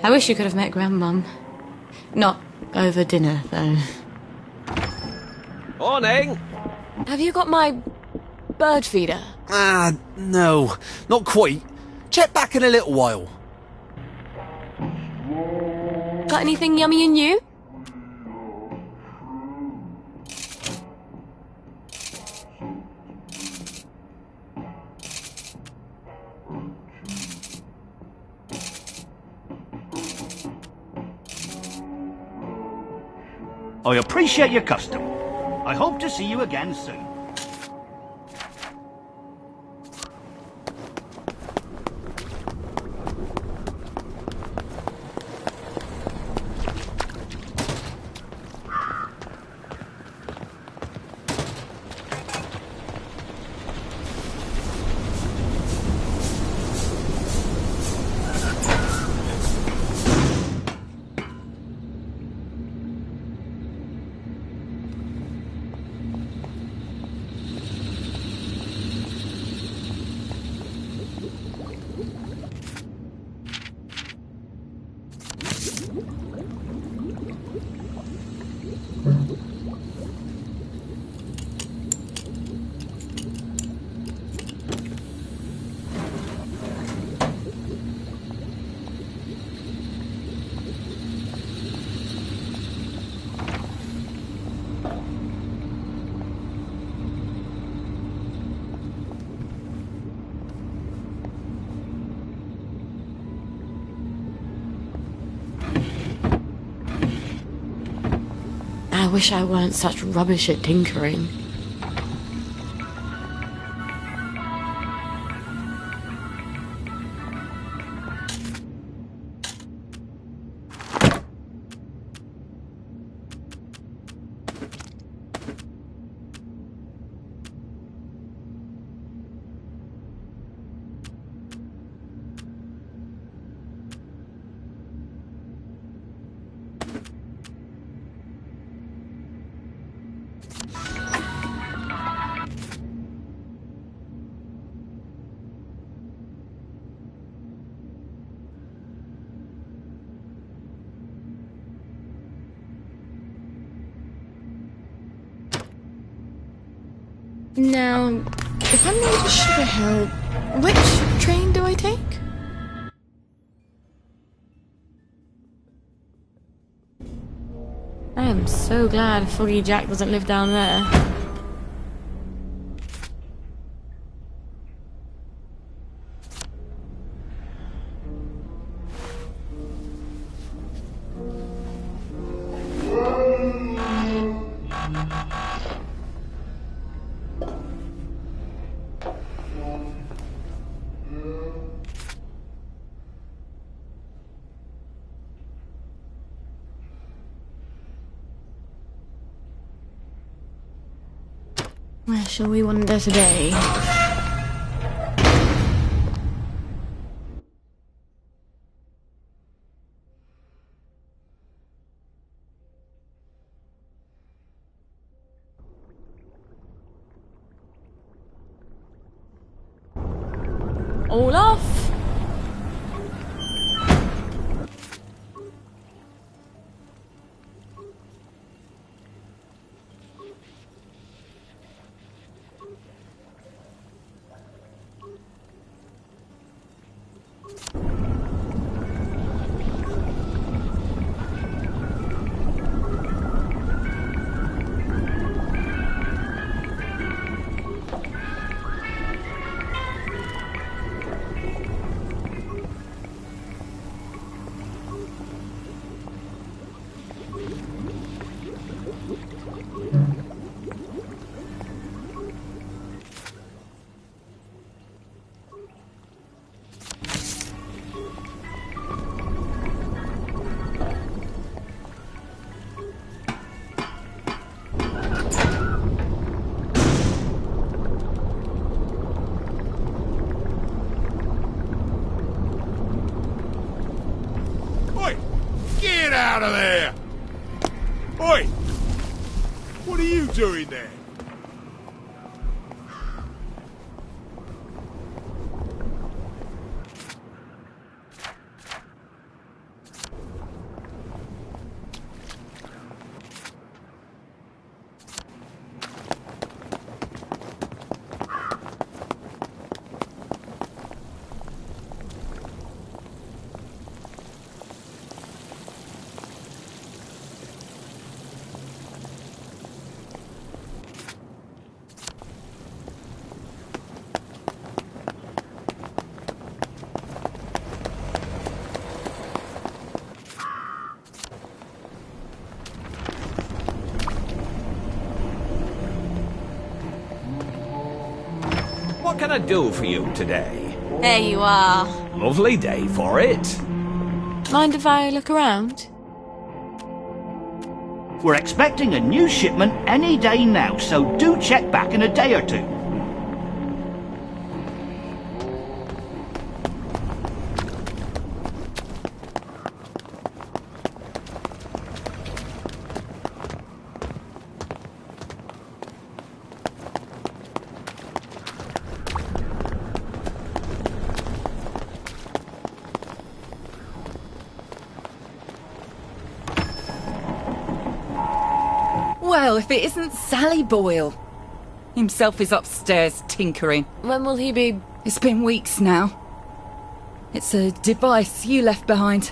I wish you could have met Grandmum. Not over dinner, though. Morning! Have you got my bird feeder? No, not quite. Check back in a little while. Got anything yummy and new? I appreciate your custom. I hope to see you again soon. I wish I weren't such rubbish at tinkering. Now, if I'm going to Sugar Hill, which train do I take? I am so glad Foggy Jack doesn't live down there. Where shall we wander today? All off! Get out of there! Oi! What are you doing there? can I do for you today? There you are. Lovely day for it. Mind if I look around? We're expecting a new shipment any day now, so do check back in a day or two. Well, if it isn't Sally Boyle. Himself is upstairs tinkering. When will he be? It's been weeks now. It's a device you left behind.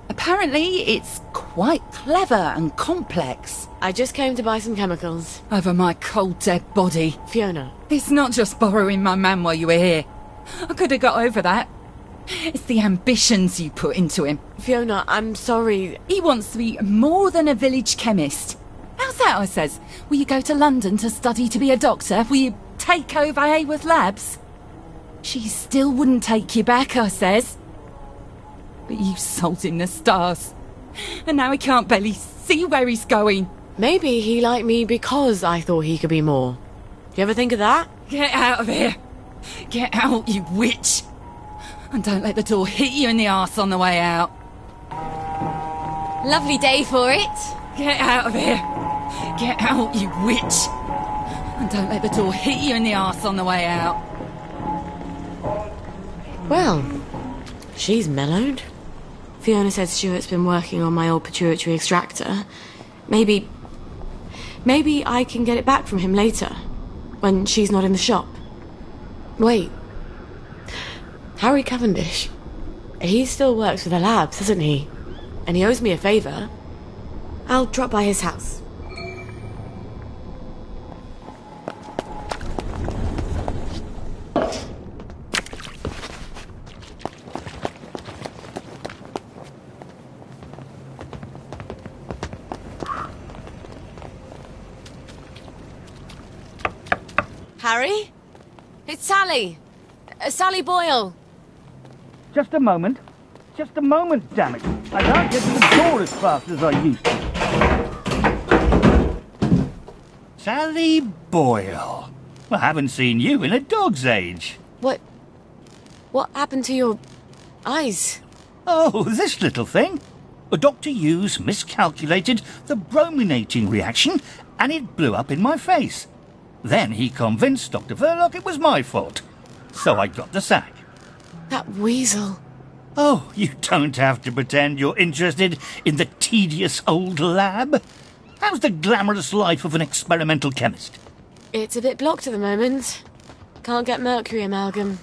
Apparently, it's quite clever and complex. I just came to buy some chemicals. Over my cold, dead body. Fiona. It's not just borrowing my man while you were here. I could have got over that. It's the ambitions you put into him. Fiona, I'm sorry. He wants to be more than a village chemist. How's that, I says? Will you go to London to study to be a doctor? Will you take over Haworth Labs? She still wouldn't take you back, I says. But you sold him the stars. And now he can't barely see where he's going. Maybe he liked me because I thought he could be more. Do you ever think of that? Get out of here. Get out, you witch. And don't let the door hit you in the arse on the way out. Lovely day for it. Get out of here. Get out, you witch. And don't let the door hit you in the arse on the way out. Well, she's mellowed. Fiona said Stuart's been working on my old pituitary extractor. Maybe I can get it back from him later, when she's not in the shop. Wait. Harry Cavendish. He still works for the labs, doesn't he? And he owes me a favour. I'll drop by his house. Harry? It's Sally. Sally Boyle. Just a moment. Just a moment, damn it. I can't get to the door as fast as I used to. Sally Boyle. I haven't seen you in a dog's age. What happened to your eyes? Oh, this little thing. Dr. Hughes miscalculated the brominating reaction and it blew up in my face. Then he convinced Dr. Verloc it was my fault. So I got the sack. That weasel. Oh, you don't have to pretend you're interested in the tedious old lab. How's the glamorous life of an experimental chemist? It's a bit blocked at the moment. Can't get mercury amalgam.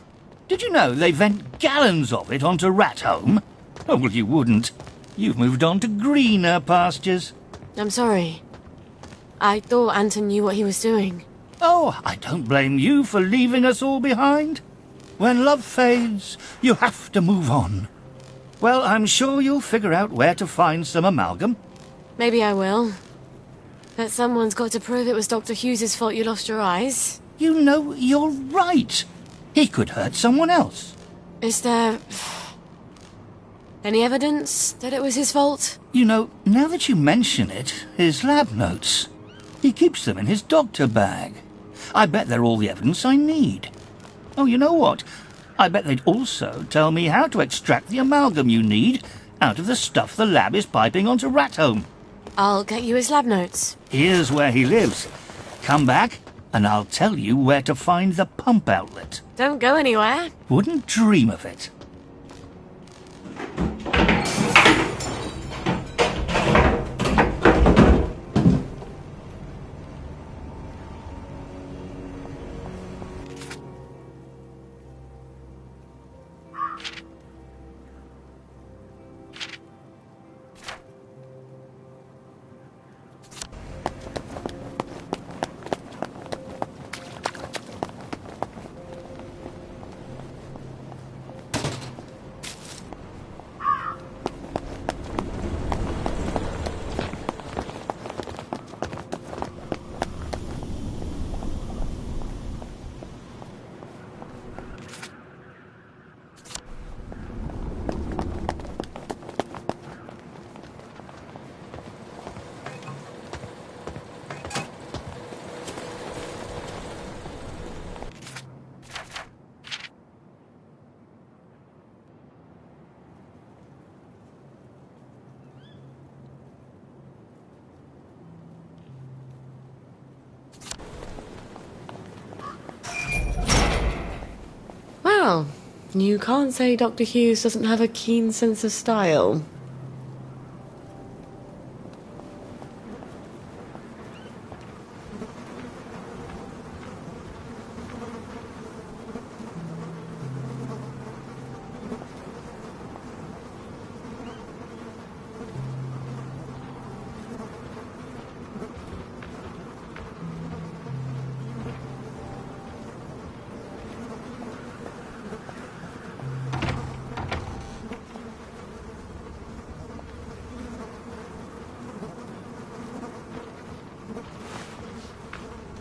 Did you know they vent gallons of it onto Rat Home? Oh, well, you wouldn't. You've moved on to greener pastures. I'm sorry. I thought Anton knew what he was doing. Oh, I don't blame you for leaving us all behind. When love fades, you have to move on. Well, I'm sure you'll figure out where to find some amalgam. Maybe I will. But someone's got to prove it was Dr. Hughes' fault you lost your eyes. You know, you're right. He could hurt someone else. Is there any evidence that it was his fault? You know, now that you mention it, his lab notes. He keeps them in his doctor bag. I bet they're all the evidence I need. Oh, you know what? I bet they'd also tell me how to extract the amalgam you need out of the stuff the lab is piping onto Rat Home. I'll get you his lab notes. Here's where he lives. Come back, and I'll tell you where to find the pump outlet. Don't go anywhere. Wouldn't dream of it. You can't say Dr. Hughes doesn't have a keen sense of style.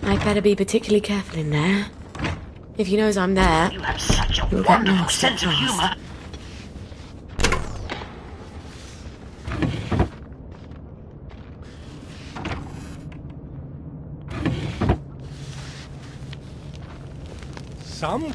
I'd better be particularly careful in there. If he knows I'm there, You have such a you'll get wonderful nasty sense of fast. humour. Some?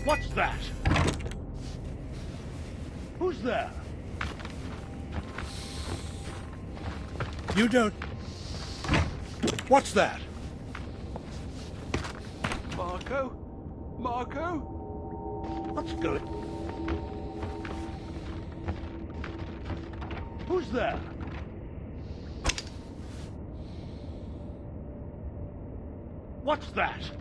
What's that? Who's there? You don't... What's that? Marco? Marco? What's going... Who's there? What's that?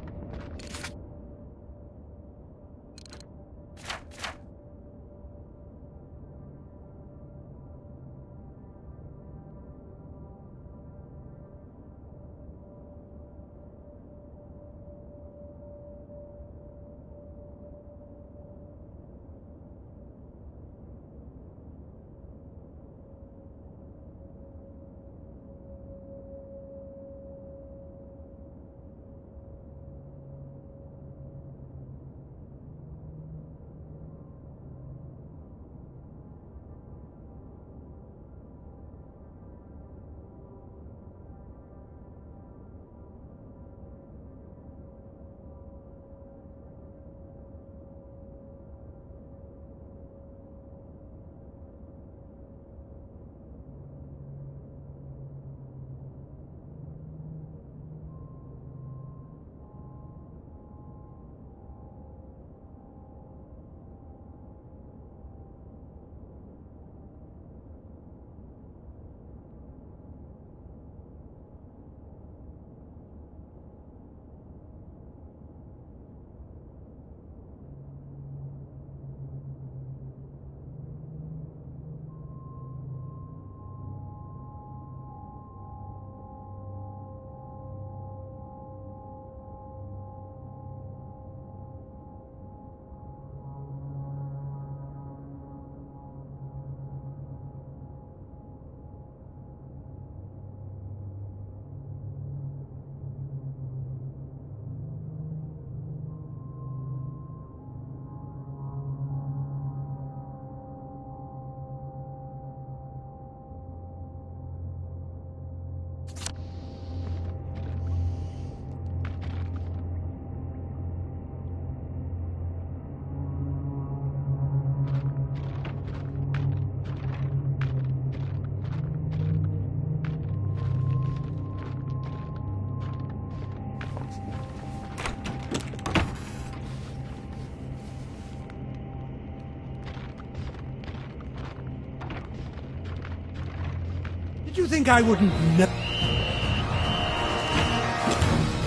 you think I wouldn't know?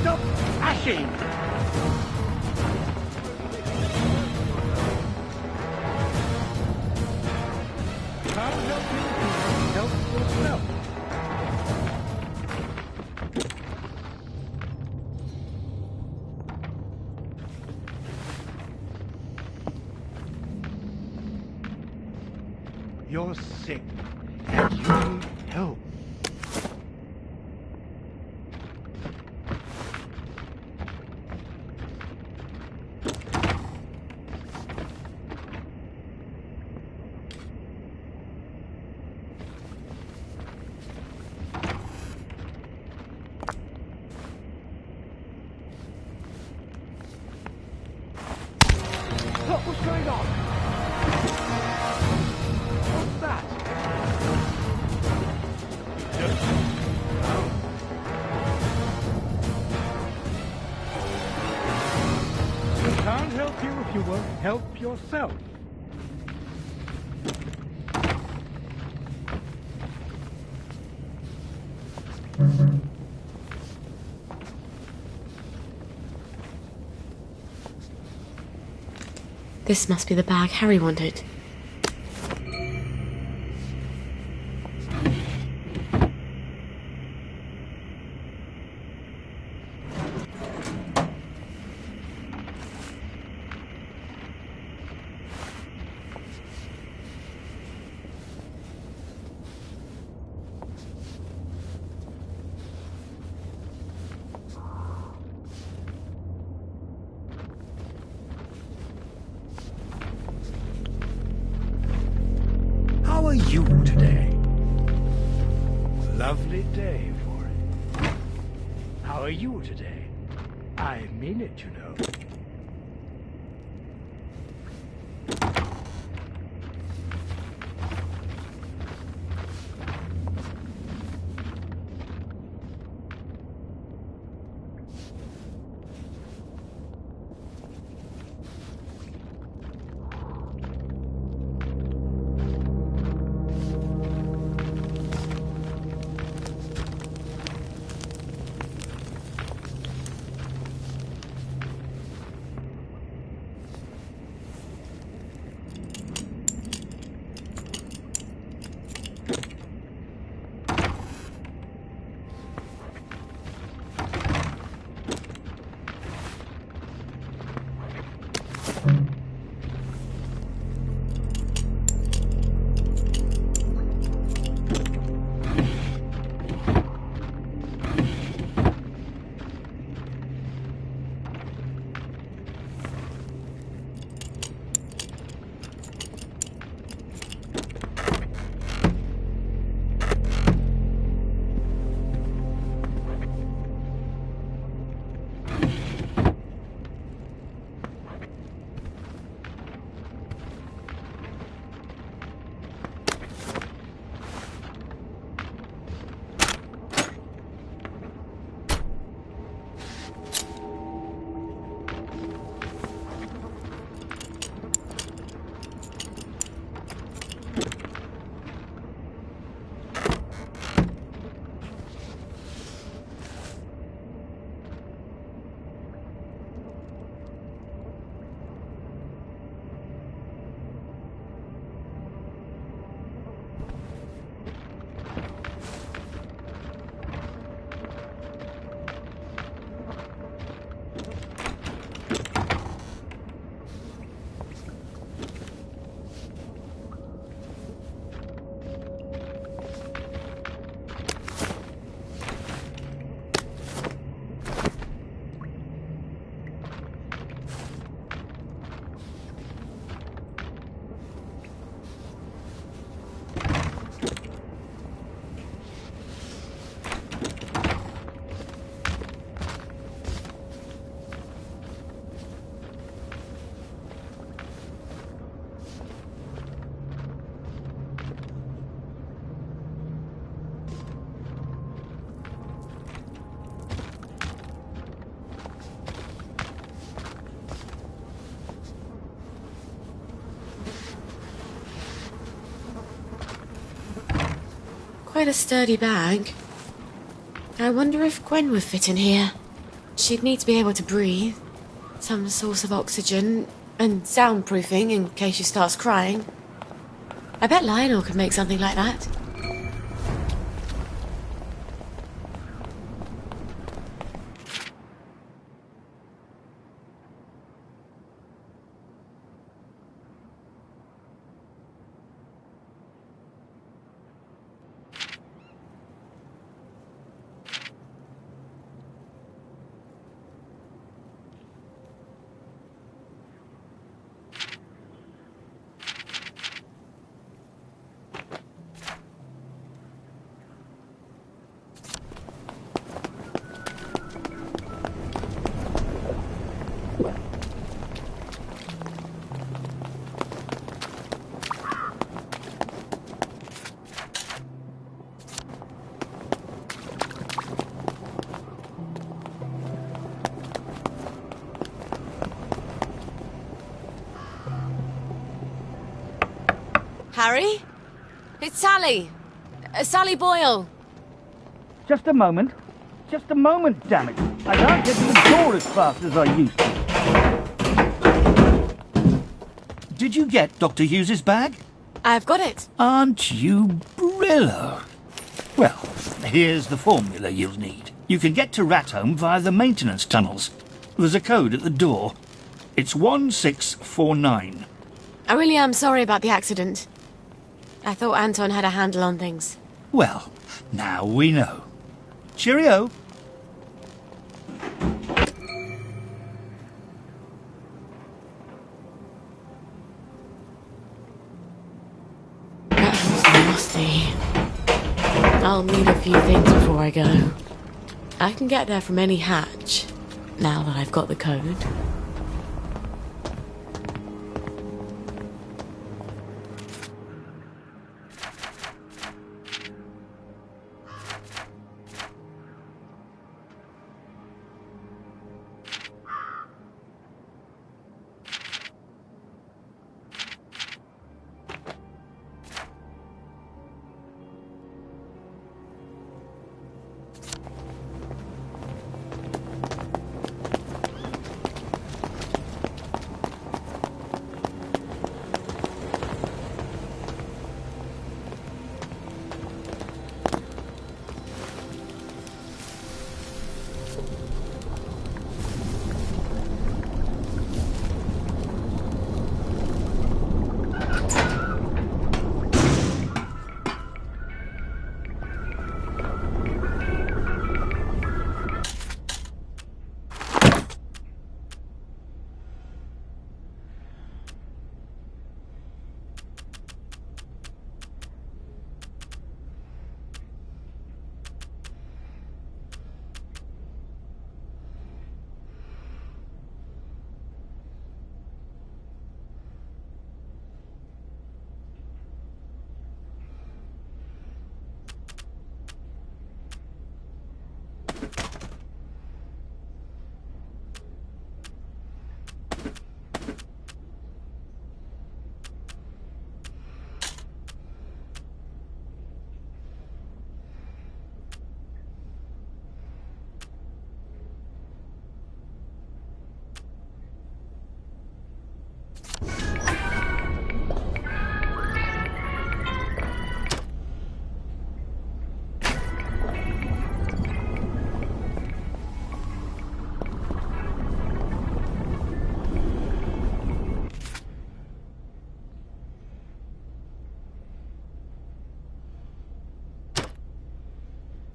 Stop ashing! Can't help you if you won't help yourself. You're sick, and you need help. Look, what's going on? What's that? You can't help you if you won't help yourself. This must be the bag Harry wanted. How are you today? Lovely day for it. How are you today? I mean it, you know. Quite a sturdy bag. I wonder if Gwen would fit in here. She'd need to be able to breathe. Some source of oxygen and soundproofing in case she starts crying. I bet Lionel could make something like that. Harry? It's Sally. Sally Boyle. Just a moment. Just a moment, damn it. I can't get to the door as fast as I used to. Did you get Dr. Hughes's bag? I've got it. Aren't you Brillo? Well, here's the formula you'll need. You can get to Rathome via the maintenance tunnels. There's a code at the door. It's 1649. I really am sorry about the accident. I thought Anton had a handle on things. Well, now we know. Cheerio. That was nasty. I'll need a few things before I go. I can get there from any hatch, now that I've got the code.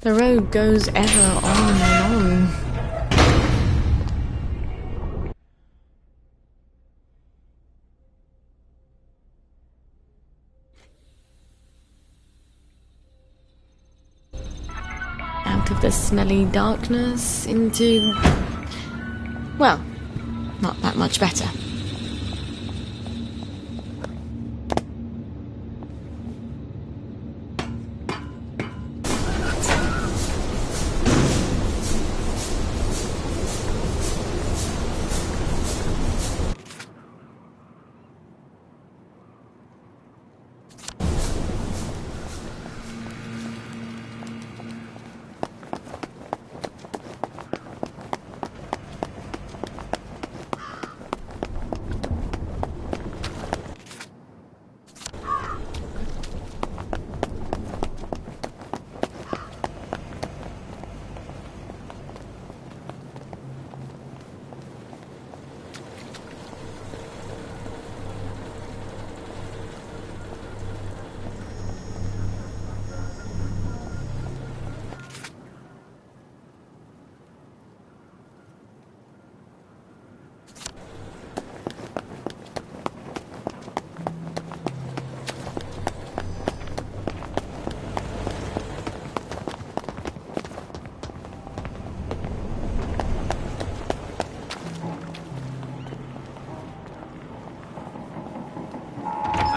The road goes ever on and on. Out of the smelly darkness into... well, not that much better.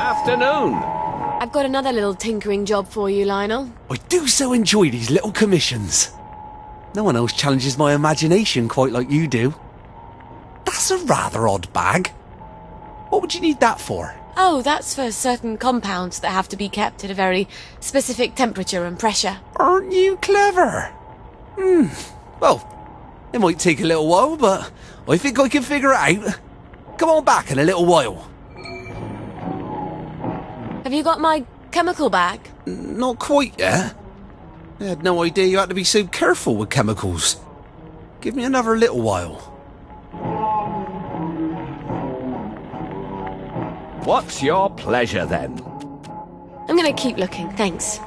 Afternoon. I've got another little tinkering job for you, Lionel. I do so enjoy these little commissions. No one else challenges my imagination quite like you do. That's a rather odd bag. What would you need that for? Oh, that's for certain compounds that have to be kept at a very specific temperature and pressure. Aren't you clever? Well, it might take a little while, but I think I can figure it out. Come on back in a little while. Have you got my chemical bag? Not quite yet. I had no idea you had to be so careful with chemicals. Give me another little while. What's your pleasure, then? I'm gonna keep looking, thanks.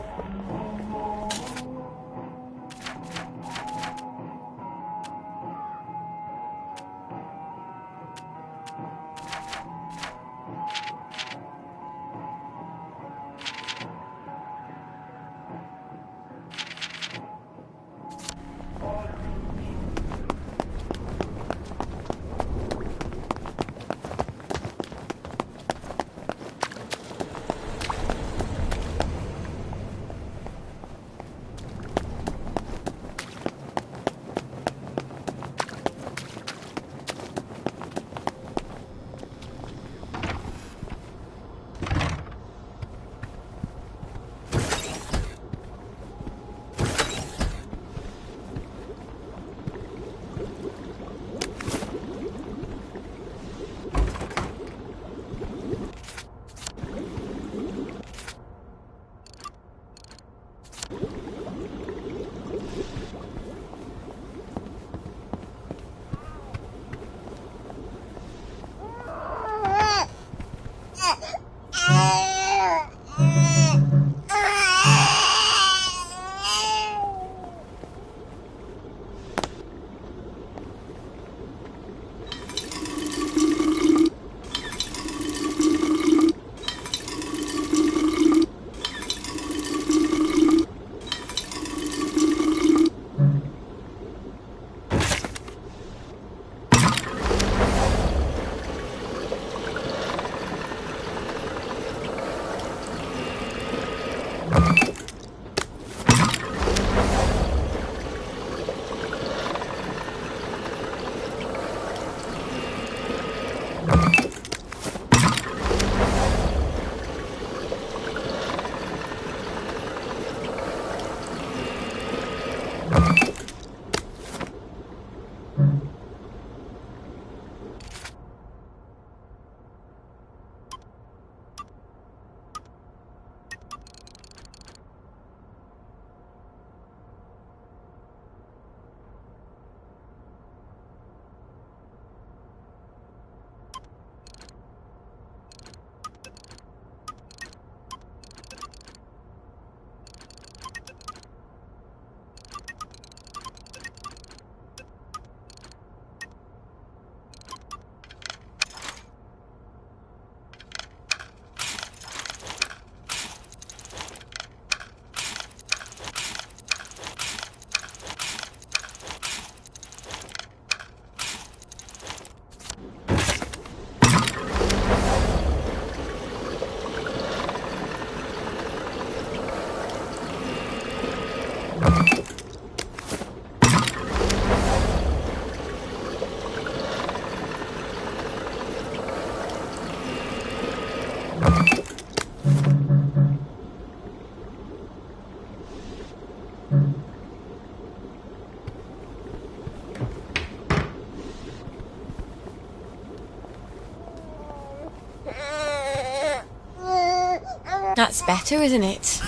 That's better, isn't it?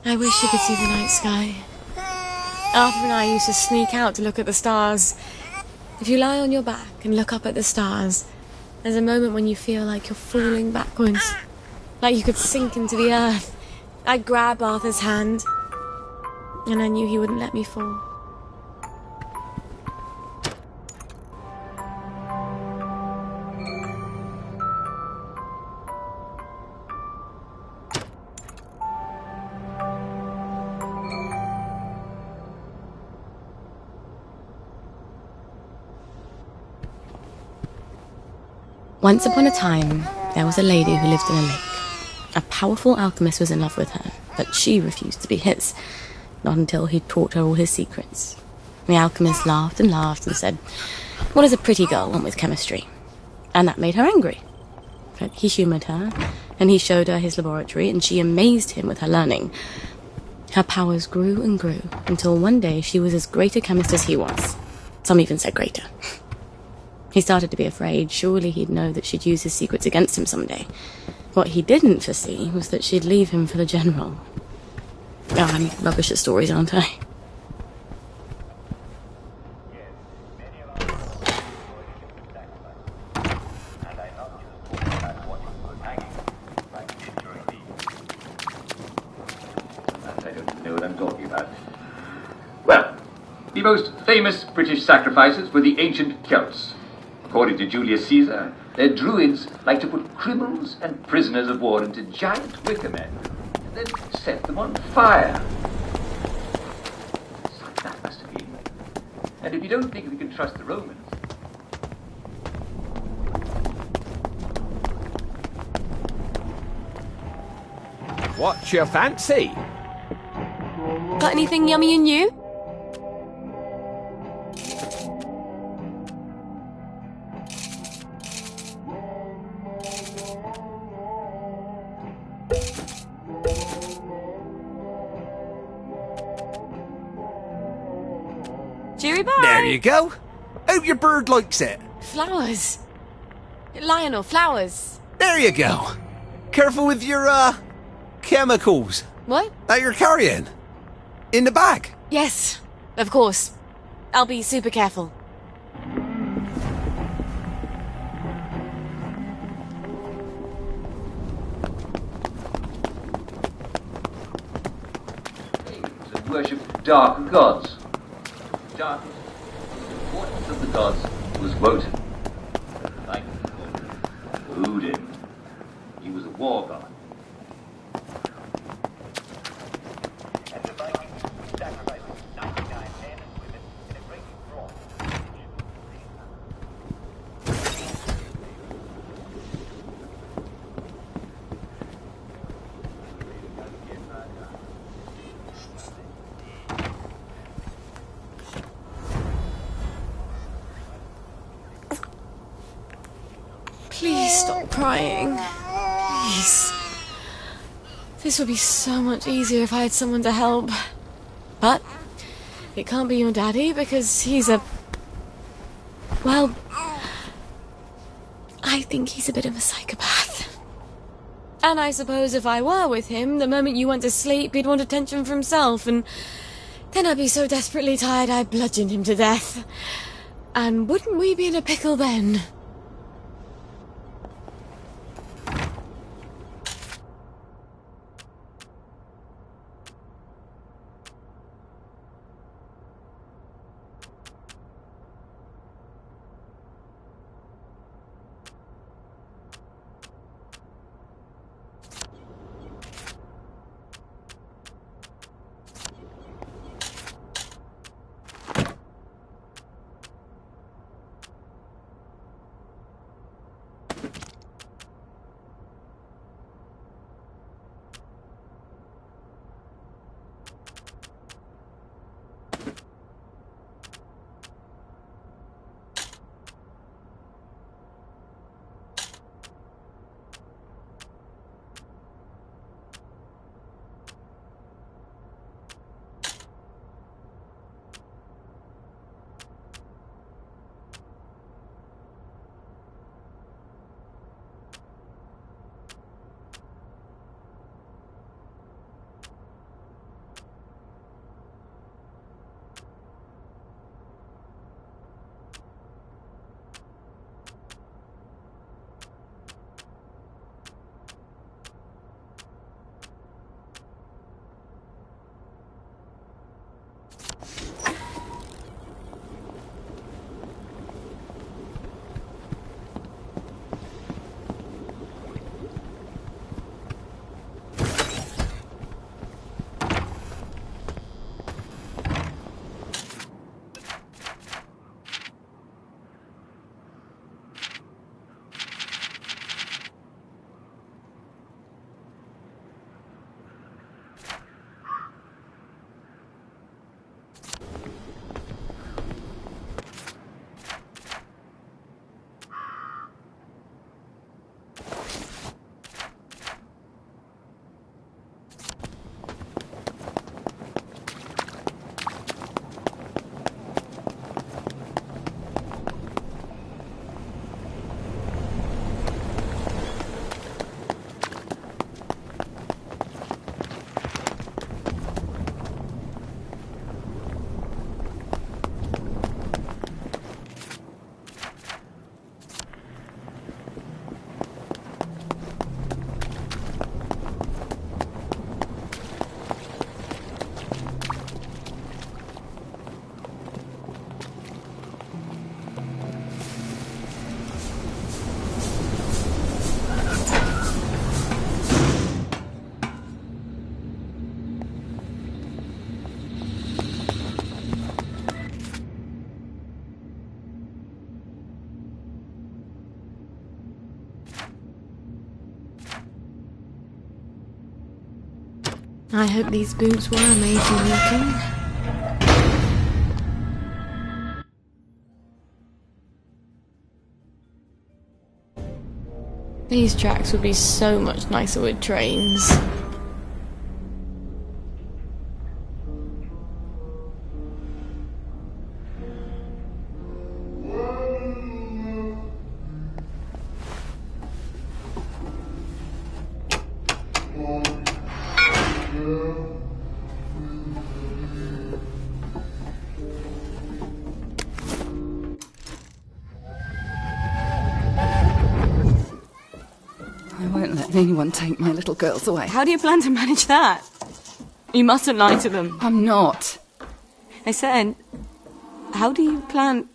I wish you could see the night sky. Arthur and I used to sneak out to look at the stars. If you lie on your back and look up at the stars, there's a moment when you feel like you're falling backwards, like you could sink into the earth. I'd grab Arthur's hand, and I knew he wouldn't let me fall. Once upon a time, there was a lady who lived in a lake. A powerful alchemist was in love with her, but she refused to be his, not until he'd taught her all his secrets. The alchemist laughed and laughed and said, "What does a pretty girl want with chemistry?" And that made her angry. But he humoured her, and he showed her his laboratory, and she amazed him with her learning. Her powers grew and grew, until one day she was as great a chemist as he was. Some even said greater. He started to be afraid. Surely he'd know that she'd use his secrets against him someday. What he didn't foresee was that she'd leave him for the general. Oh, I'm rubbish at stories, aren't I? Well, the most famous British sacrifices were the ancient Celts. According to Julius Caesar, their druids liked to put criminals and prisoners of war into giant wicker men and then set them on fire. That must have been. And if you don't think we can trust the Romans... What's your fancy? Got anything yummy and new? Cheery bye! There you go. Hope your bird likes it. Flowers. Lionel, flowers. There you go. Careful with your, chemicals. What? That you're carrying. In the bag. Yes, of course. I'll be super careful. To worship dark gods. Darkest, importance of the gods was Wotan. Like Odin. He was a war god. And the Vikings sacrificed 99 men and women in a great brawl. Please stop crying. Please. This would be so much easier if I had someone to help. But it can't be your daddy because he's a... Well, I think he's a bit of a psychopath. And I suppose if I were with him, the moment you went to sleep, he'd want attention for himself, and then I'd be so desperately tired I'd bludgeon him to death. And wouldn't we be in a pickle then? I hope these boots were amazing looking. These tracks would be so much nicer with trains. I won't let anyone take my little girls away. How do you plan to manage that? You mustn't lie to them. I'm not. I said, how do you plan...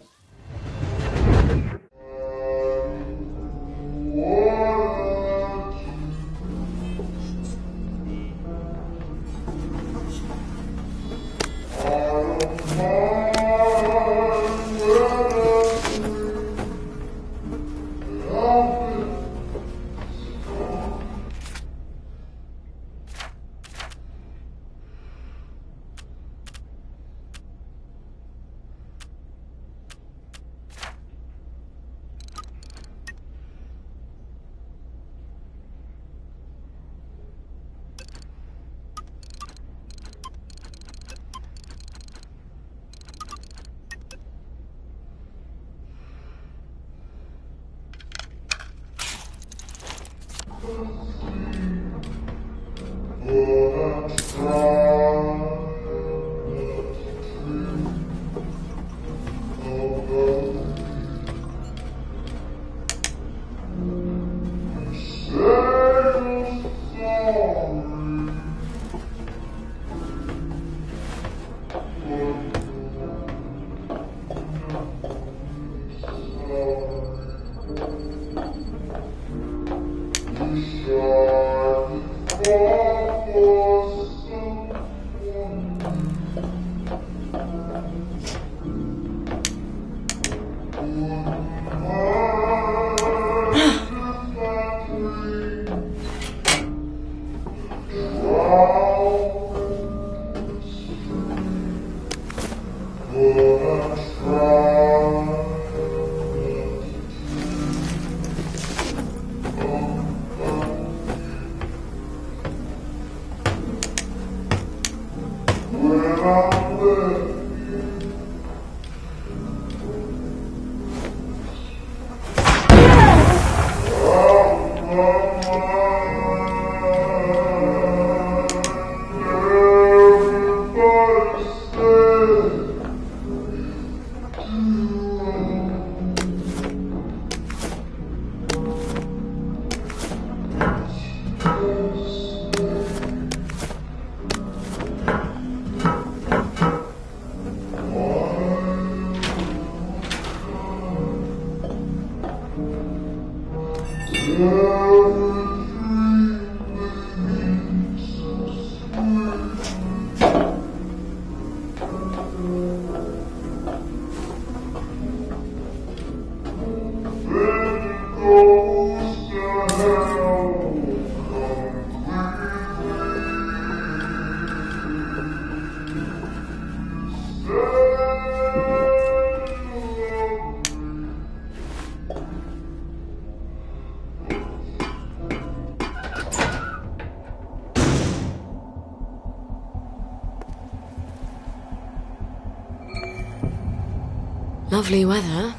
Lovely weather.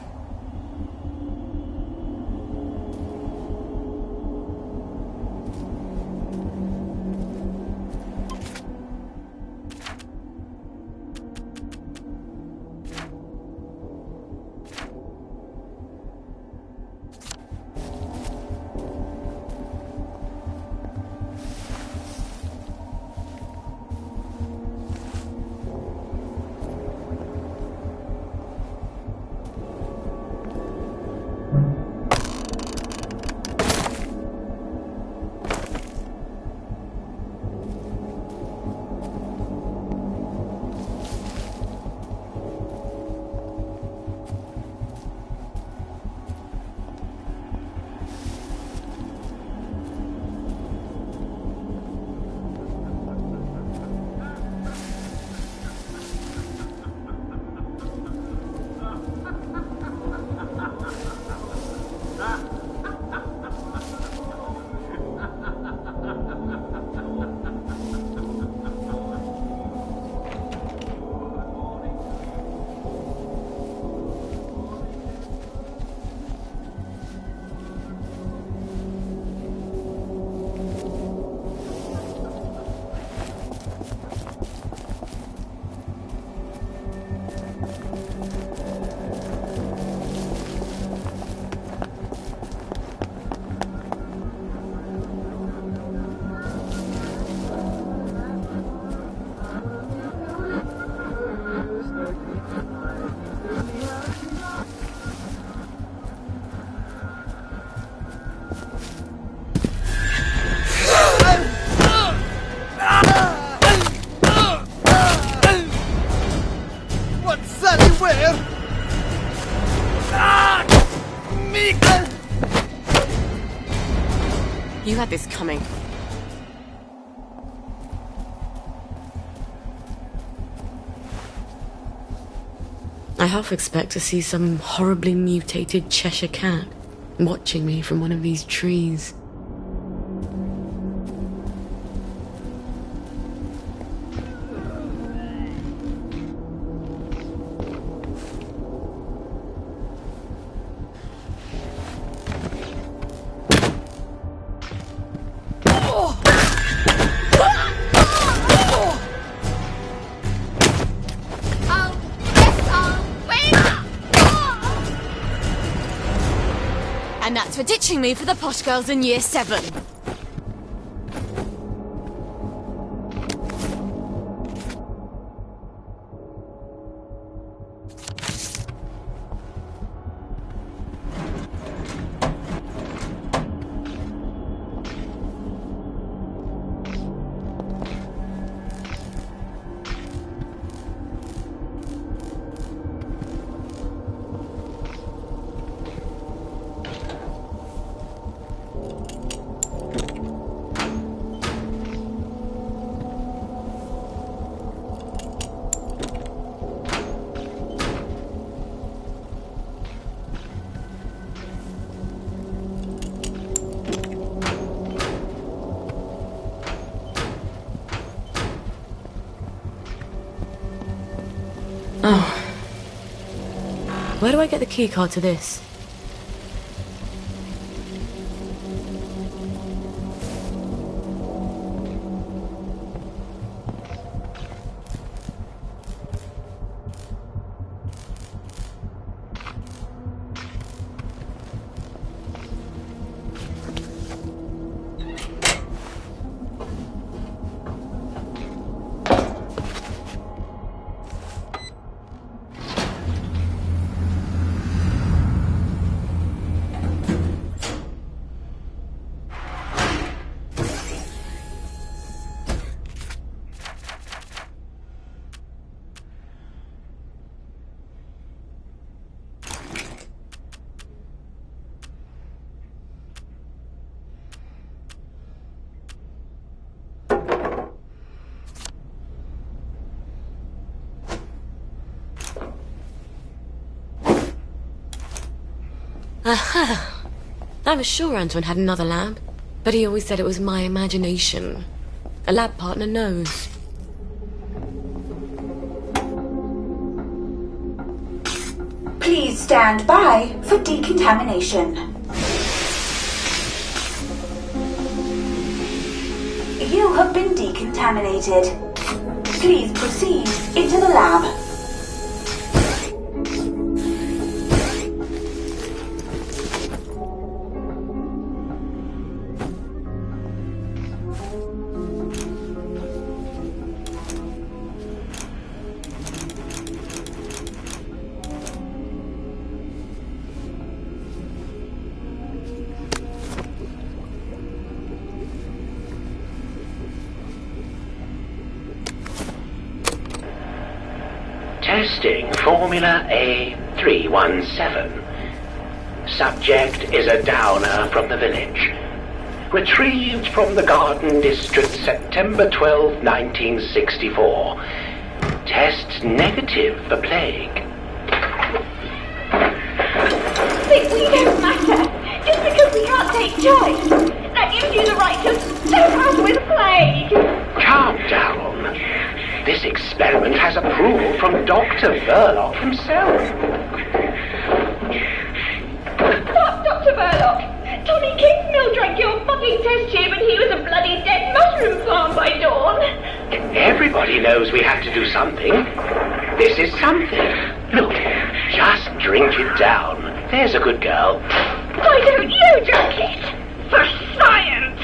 You had this coming. I half expect to see some horribly mutated Cheshire cat watching me from one of these trees. And that's for ditching me for the posh girls in year 7. Oh. Where do I get the keycard to this? Aha! I was sure Antoine had another lab, but he always said it was my imagination. A lab partner knows. Please stand by for decontamination. You have been decontaminated. Please proceed into the lab. Testing Formula A317. Subject is a downer from the village. Retrieved from the Garden District September 12, 1964. Test negative for plague. We don't matter. Just because we can't take choice. That gives you the right to sue us with plague. Calm down. This experiment has approval from Dr. Verloc himself. What, Dr. Verloc? Tony Kingsmill drank your fucking test tube and he was a bloody dead mushroom farm by dawn. Everybody knows we have to do something. This is something. Look, just drink it down. There's a good girl. Why don't you drink it? For science!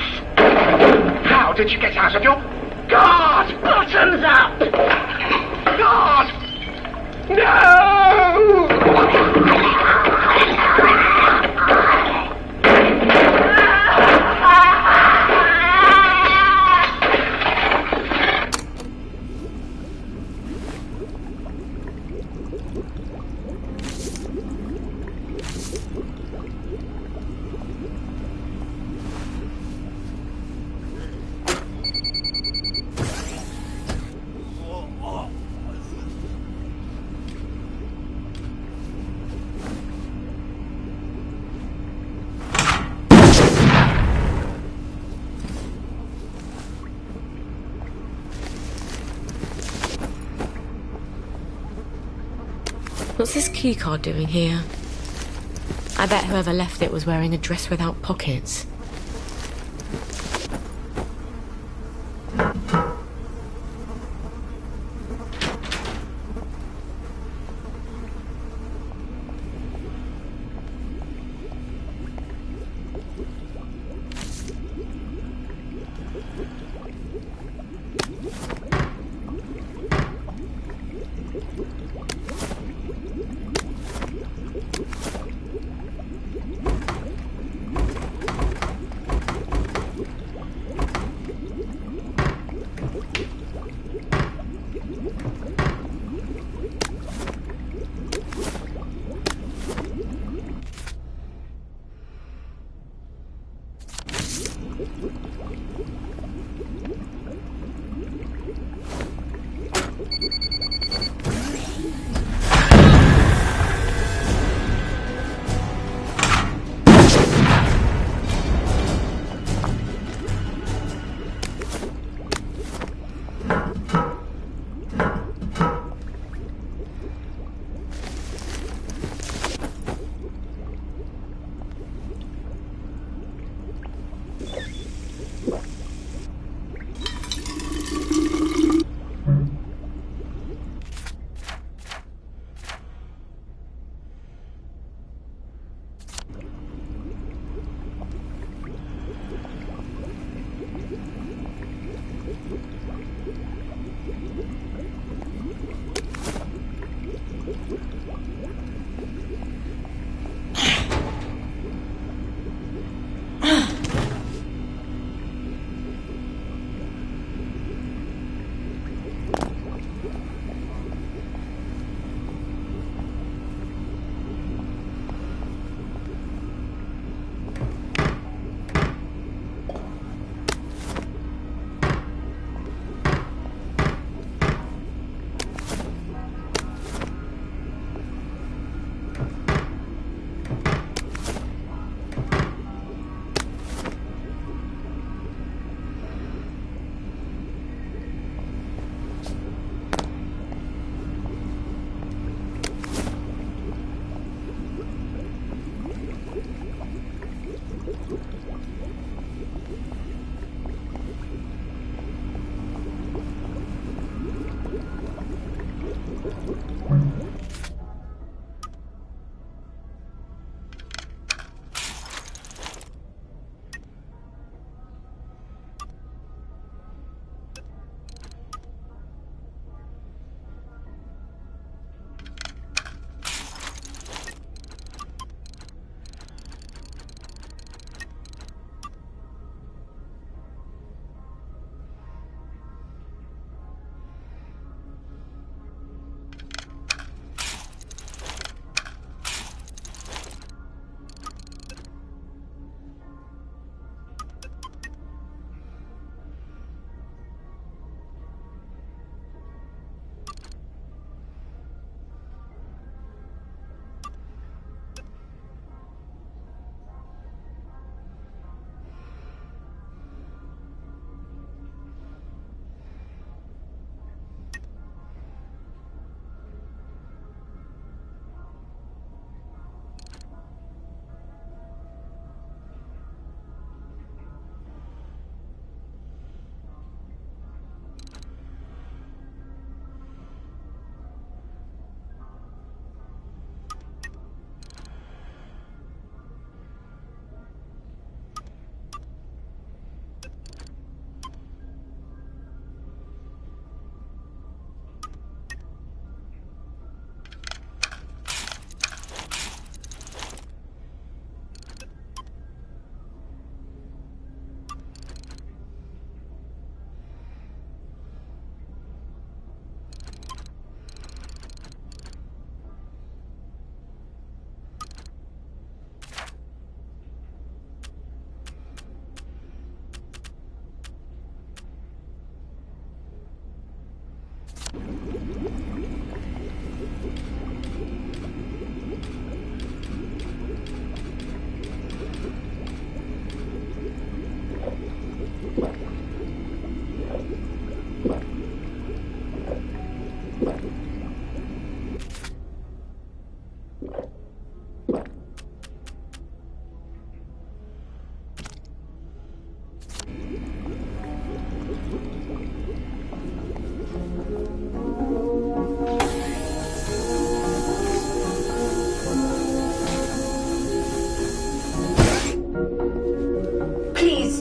How did you get out of your... God! Bottoms up! God! No! What's this keycard doing here? I bet whoever left it was wearing a dress without pockets.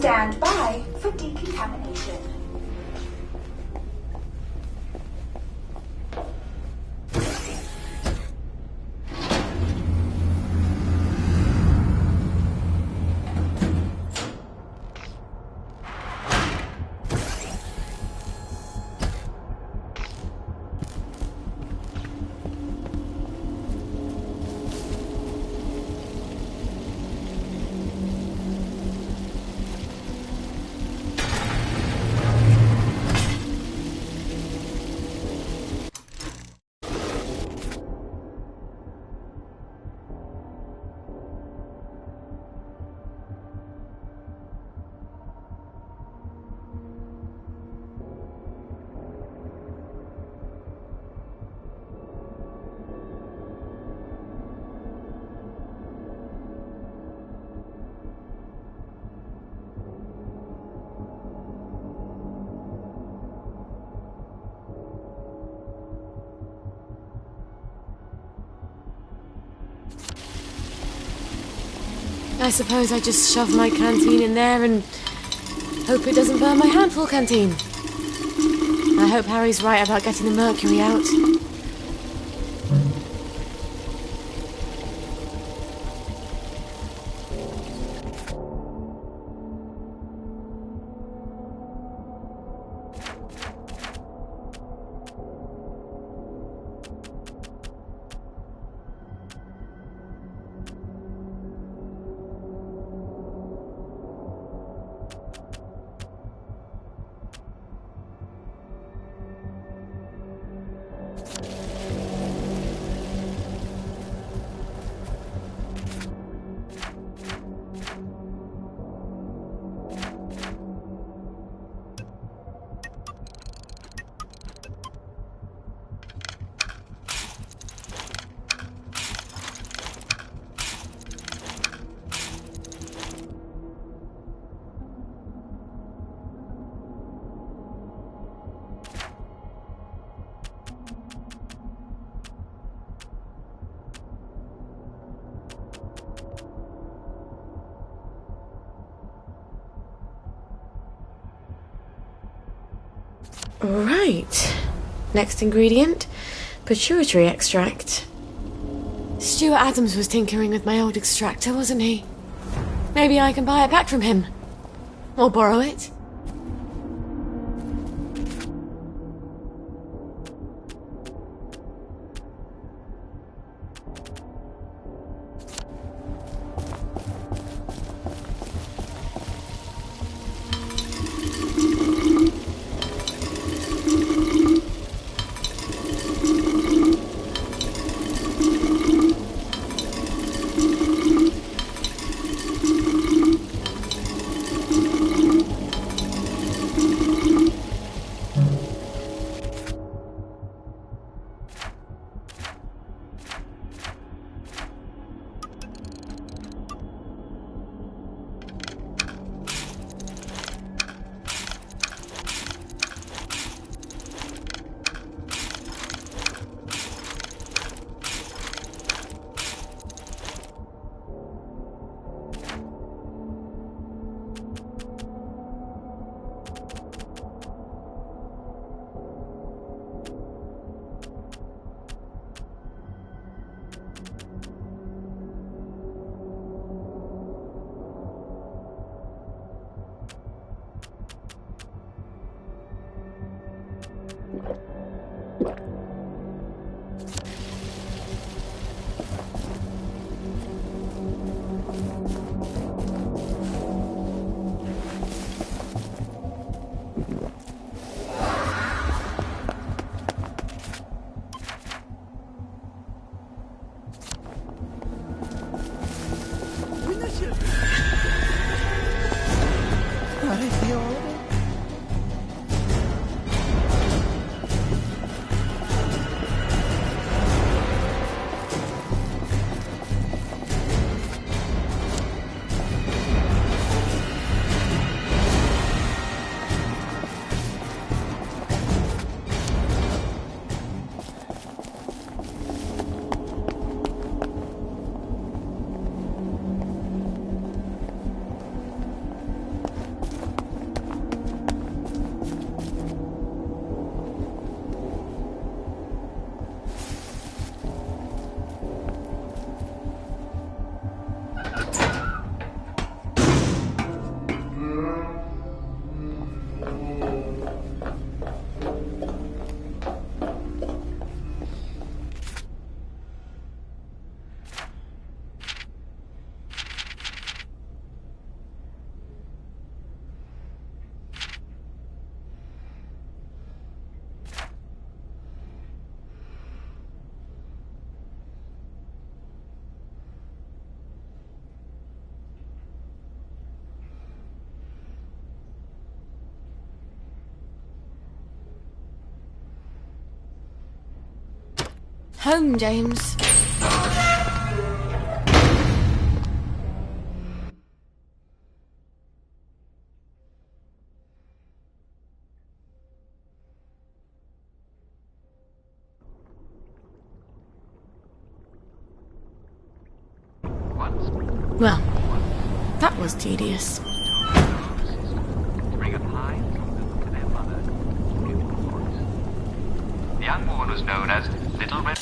Stand by for decontamination. I suppose I just shove my canteen in there and hope it doesn't burn my handful canteen. I hope Harry's right about getting the mercury out. Right. Next ingredient, pituitary extract. Stuart Adams was tinkering with my old extractor, wasn't he? Maybe I can buy it back from him. Or borrow it. Home, James. Well, that was tedious. Bring a pie to their mother. The young woman was known as Little Red.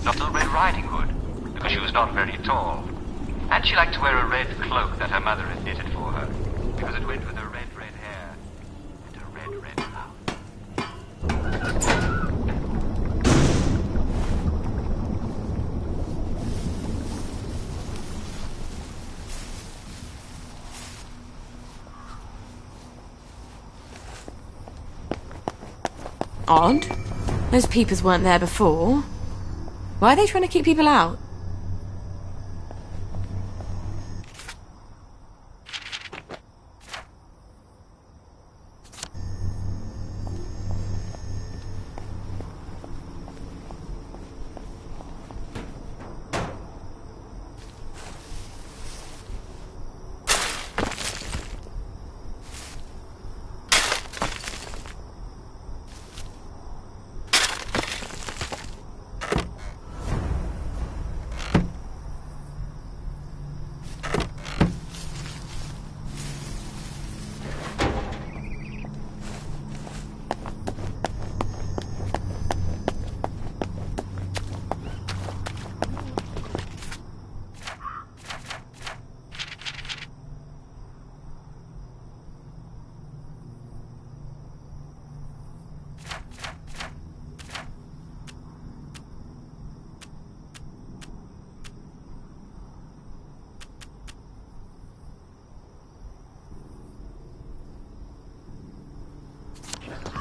Little Red Riding Hood, because she was not very tall. And she liked to wear a red cloak that her mother had knitted for her, because it went with her red hair and her red mouth. Odd. Those peepers weren't there before. Why are they trying to keep people out?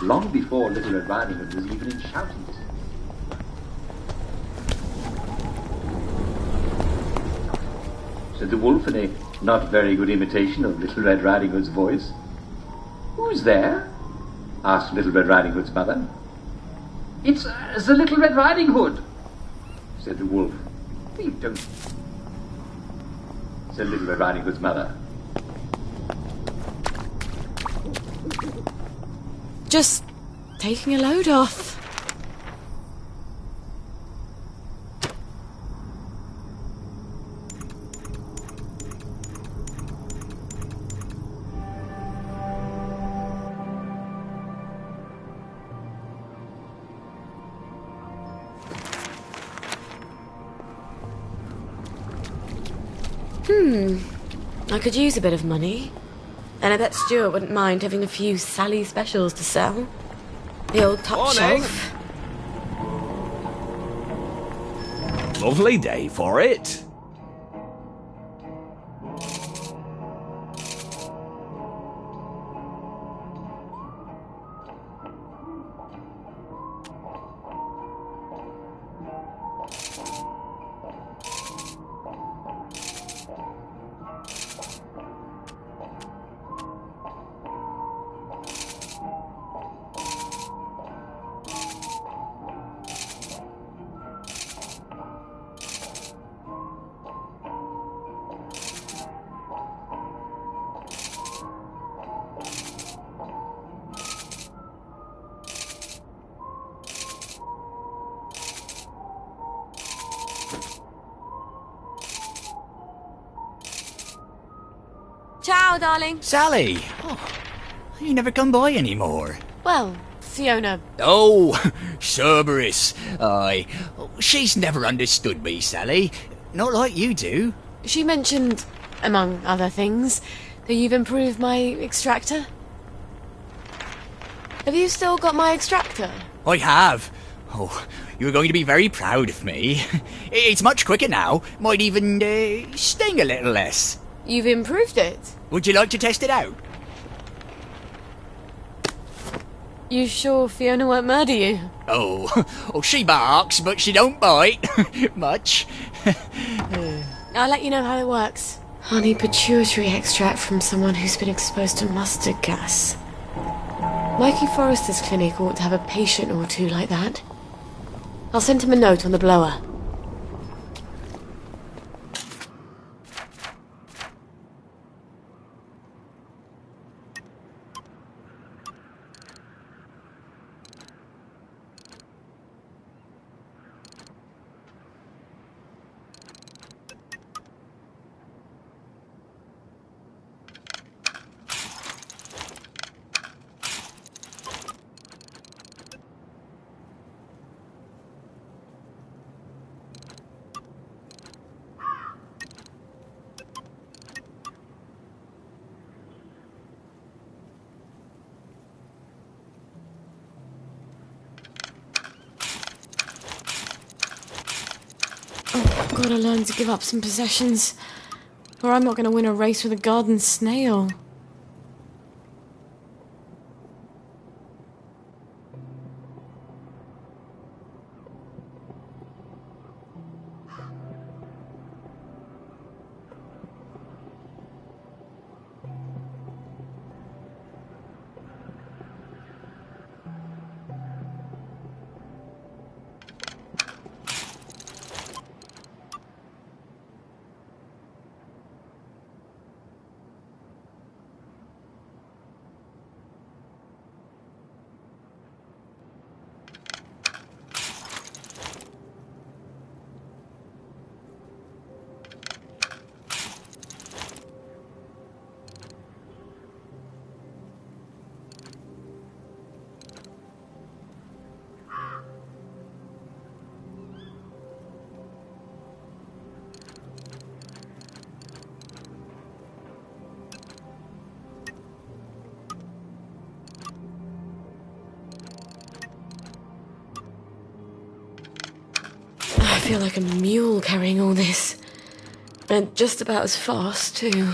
Long before Little Red Riding Hood was even in shouting distance. Said the wolf in a not very good imitation of Little Red Riding Hood's voice. "Who's there?" asked Little Red Riding Hood's mother. It's the Little Red Riding Hood," said the wolf. "You don't," said Little Red Riding Hood's mother. Just taking a load off. I could use a bit of money. And I bet Stuart wouldn't mind having a few Sally specials to sell. The old top shelf. Lovely day for it. Ciao, darling. Sally! Oh, you never come by anymore. Well, Fiona. Oh, Cerberus. Aye. She's never understood me, Sally. Not like you do. She mentioned, among other things, that you've improved my extractor. Have you still got my extractor? I have. Oh, you're going to be very proud of me. It's much quicker now. Might even sting a little less. You've improved it? Would you like to test it out? You sure Fiona won't murder you? Oh, she barks, but she don't bite. Much. I'll let you know how it works. Honey pituitary extract from someone who's been exposed to mustard gas. Mikey Forrester's clinic ought to have a patient or two like that. I'll send him a note on the blower. I've got to learn to give up some possessions, or I'm not going to win a race with a garden snail. I feel like a mule carrying all this. And just about as fast, too.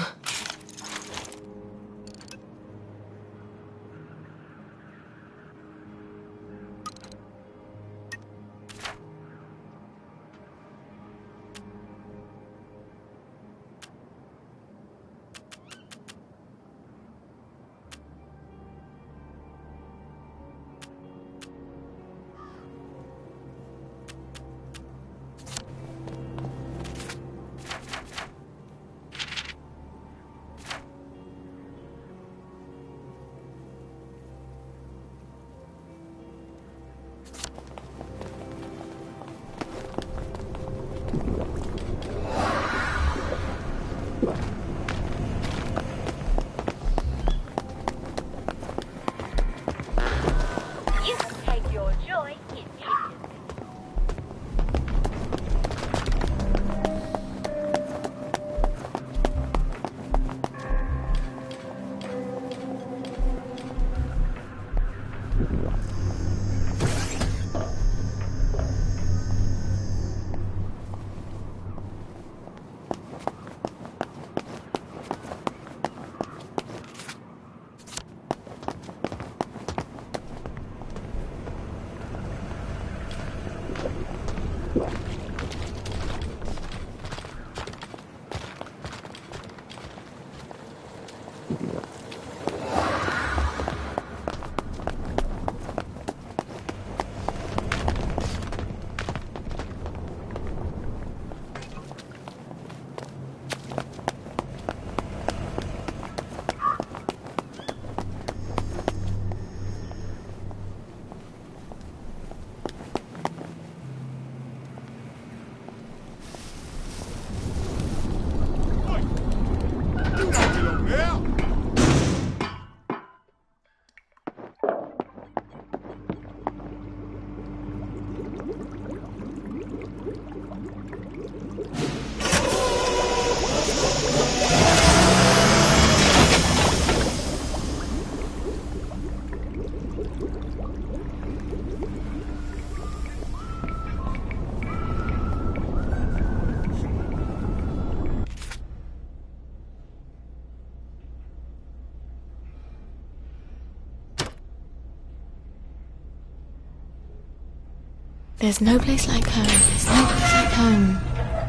There's no place like home. There's no place like home.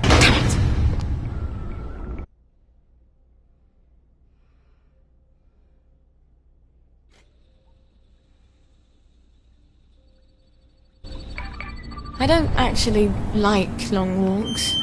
Damn it! I don't actually like long walks.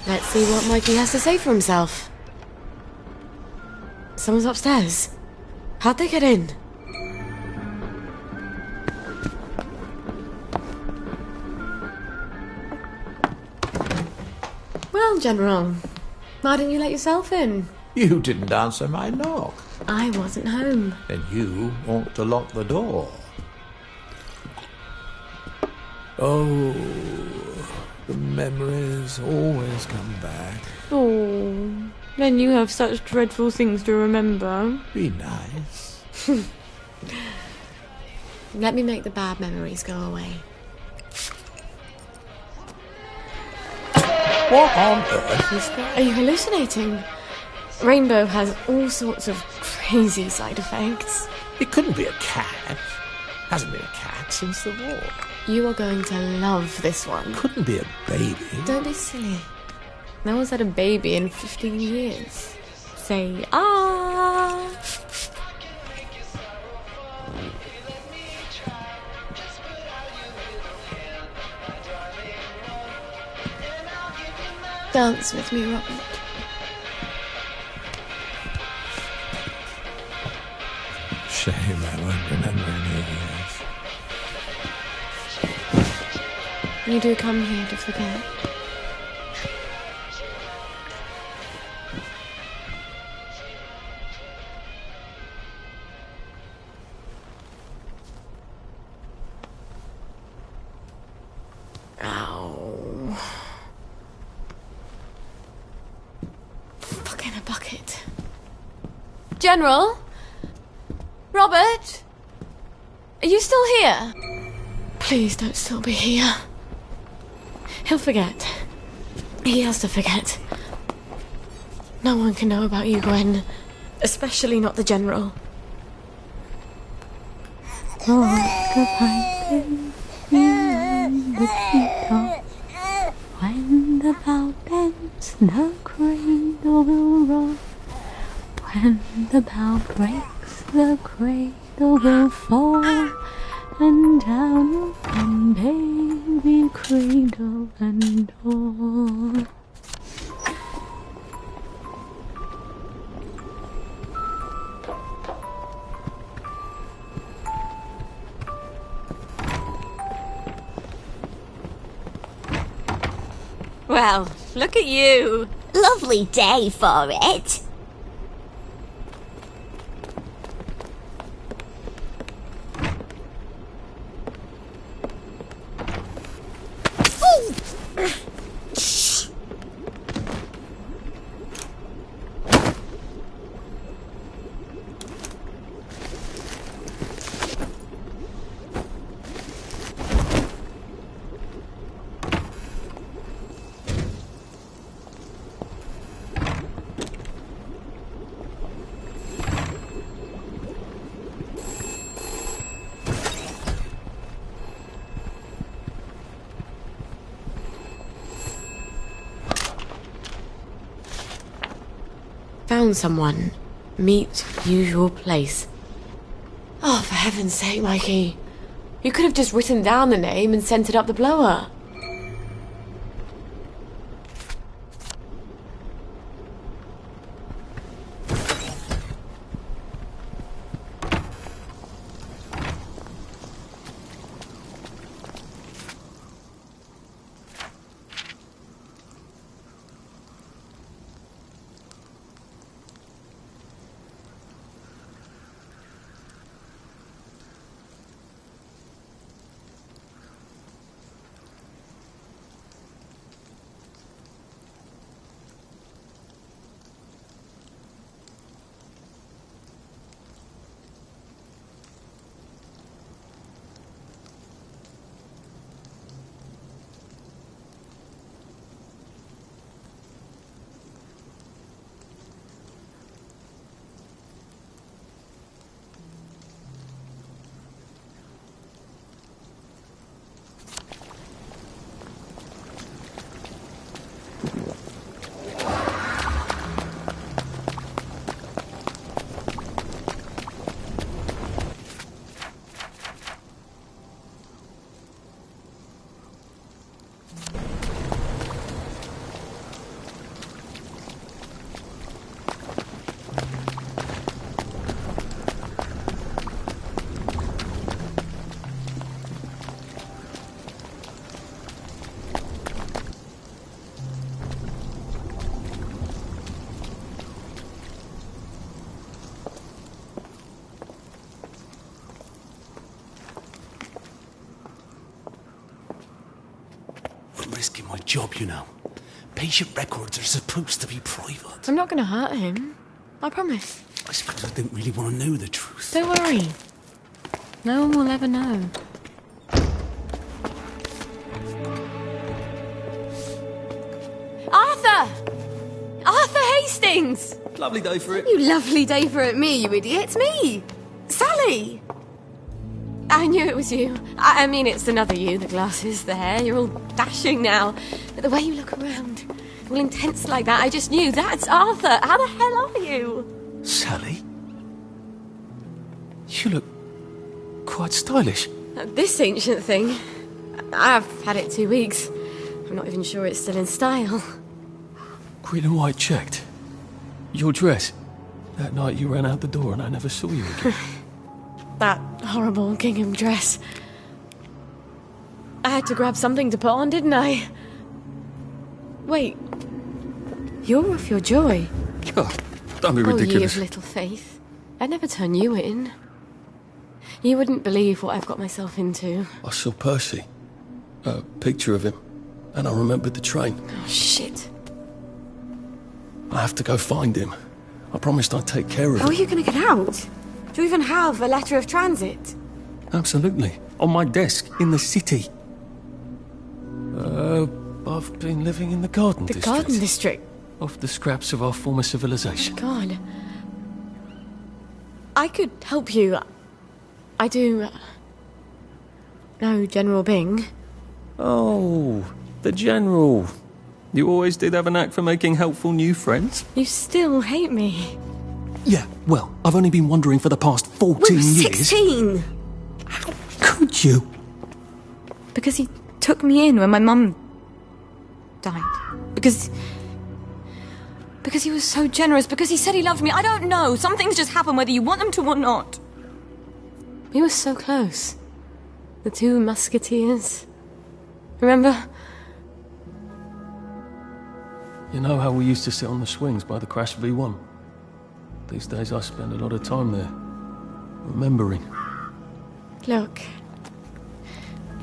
Let's see what Mikey has to say for himself. Someone's upstairs. How'd they get in? Well, General, why didn't you let yourself in? You didn't answer my knock. I wasn't home. Then you ought to lock the door. Oh, the memories always come back. Oh, then you have such dreadful things to remember. Be nice. Let me make the bad memories go away. What on earth is that? Are you hallucinating? Rainbow has all sorts of crazy side effects. It couldn't be a cat. Hasn't been a cat since the war. You are going to love this one. Couldn't be a baby. Don't be silly. No one's had a baby in 15 years. Say, ah! Dance with me, Robert. Shame I won't remember any of You do come here to forget. Ow. Fuck in a bucket. General? Robert? Are you still here? Please don't still be here. He'll forget. He has to forget. No one can know about you, Gwen. Especially not the General. Oh, goodbye, in the treetops. When the bough bends, the cradle will rock. When the bough breaks, the cradle will fall. And down will come baby cradle and all. Well, look at you. Lovely day for it. Found someone. Meet usual place. Oh, for heaven's sake, Mikey. You could have just written down the name and sent it up the blower. my job, you know. Patient records are supposed to be private. I'm not going to hurt him. I promise. I suppose I don't really want to know the truth. Don't worry. No one will ever know. Arthur! Arthur Hastings! Lovely day for it. You lovely day for it, me, you idiot. It's me, Sally. I knew it was you. I mean, it's another you, the glasses, the hair. You're all dashing now. But the way you look around, all intense like that, I just knew that's Arthur. How the hell are you? Sally? You look quite stylish. This ancient thing. I've had it 2 weeks. I'm not even sure it's still in style. Green and white checked. Your dress. That night you ran out the door and I never saw you again. That horrible gingham dress. I had to grab something to put on, didn't I? Wait. You're off your joy. God, don't be Oh, ye ridiculous. of little faith. I'd never turn you in. You wouldn't believe what I've got myself into. I saw Percy. A picture of him. And I remembered the train. Oh, shit. I have to go find him. I promised I'd take care of How are him. you going to get out? Do you even have a letter of transit? Absolutely. On my desk, in the city. I've been living in the Garden District. The Garden District? Off the scraps of our former civilization. God. I could help you. I do know General Bing. Oh, the General. You always did have a knack for making helpful new friends. You still hate me. Yeah, well, I've only been wondering for the past 14 years. 16! Could you? Because he took me in when my mum died. Because he was so generous. Because he said he loved me. I don't know. Some things just happen whether you want them to or not. We were so close. The two musketeers. Remember? You know how we used to sit on the swings by the crashed V1? These days I spend a lot of time there, remembering. Look.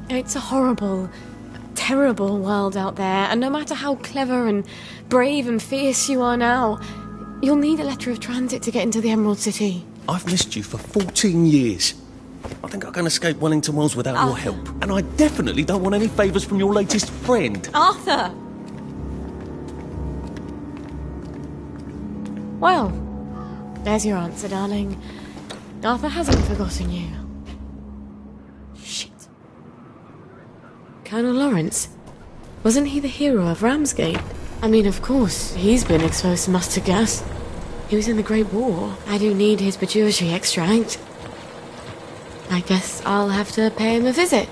It's a horrible, terrible world out there, and no matter how clever and brave and fierce you are now, you'll need a letter of transit to get into the Emerald City. I've missed you for 14 years. I think I can escape Wellington Wells without your help. And I definitely don't want any favours from your latest friend. Arthur! Well, there's your answer, darling. Arthur hasn't forgotten you. Shit. Colonel Lawrence? Wasn't he the hero of Ramsgate? I mean, of course, he's been exposed to mustard gas. He was in the Great War. I do need his pituitary extract. I guess I'll have to pay him a visit.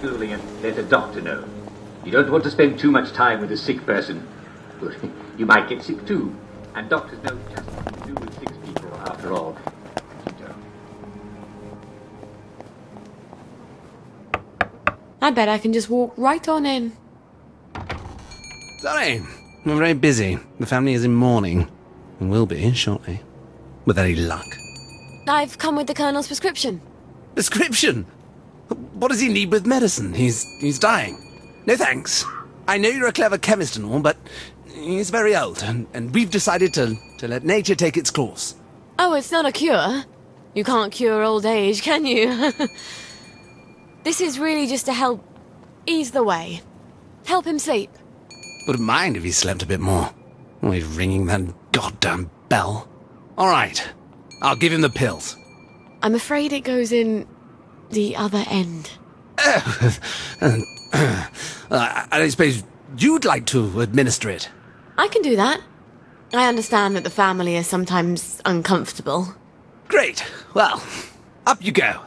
building and let a doctor know. You don't want to spend too much time with a sick person. You might get sick too. And doctors know just what to do with sick people, after all. I bet I can just walk right on in. Sorry, we're very busy. The family is in mourning, and will be shortly. With any luck. I've come with the Colonel's prescription. Prescription? What does he need with medicine? He's dying. No thanks. I know you're a clever chemist and all, but he's very old, and we've decided to let nature take its course. Oh, it's not a cure. You can't cure old age, can you? This is really just to help ease the way. Help him sleep. Wouldn't mind if he slept a bit more. Always ringing that goddamn bell. All right, I'll give him the pills. I'm afraid it goes in the other end. I suppose you'd like to administer it. I can do that. I understand that the family is sometimes uncomfortable. Great. Well, up you go.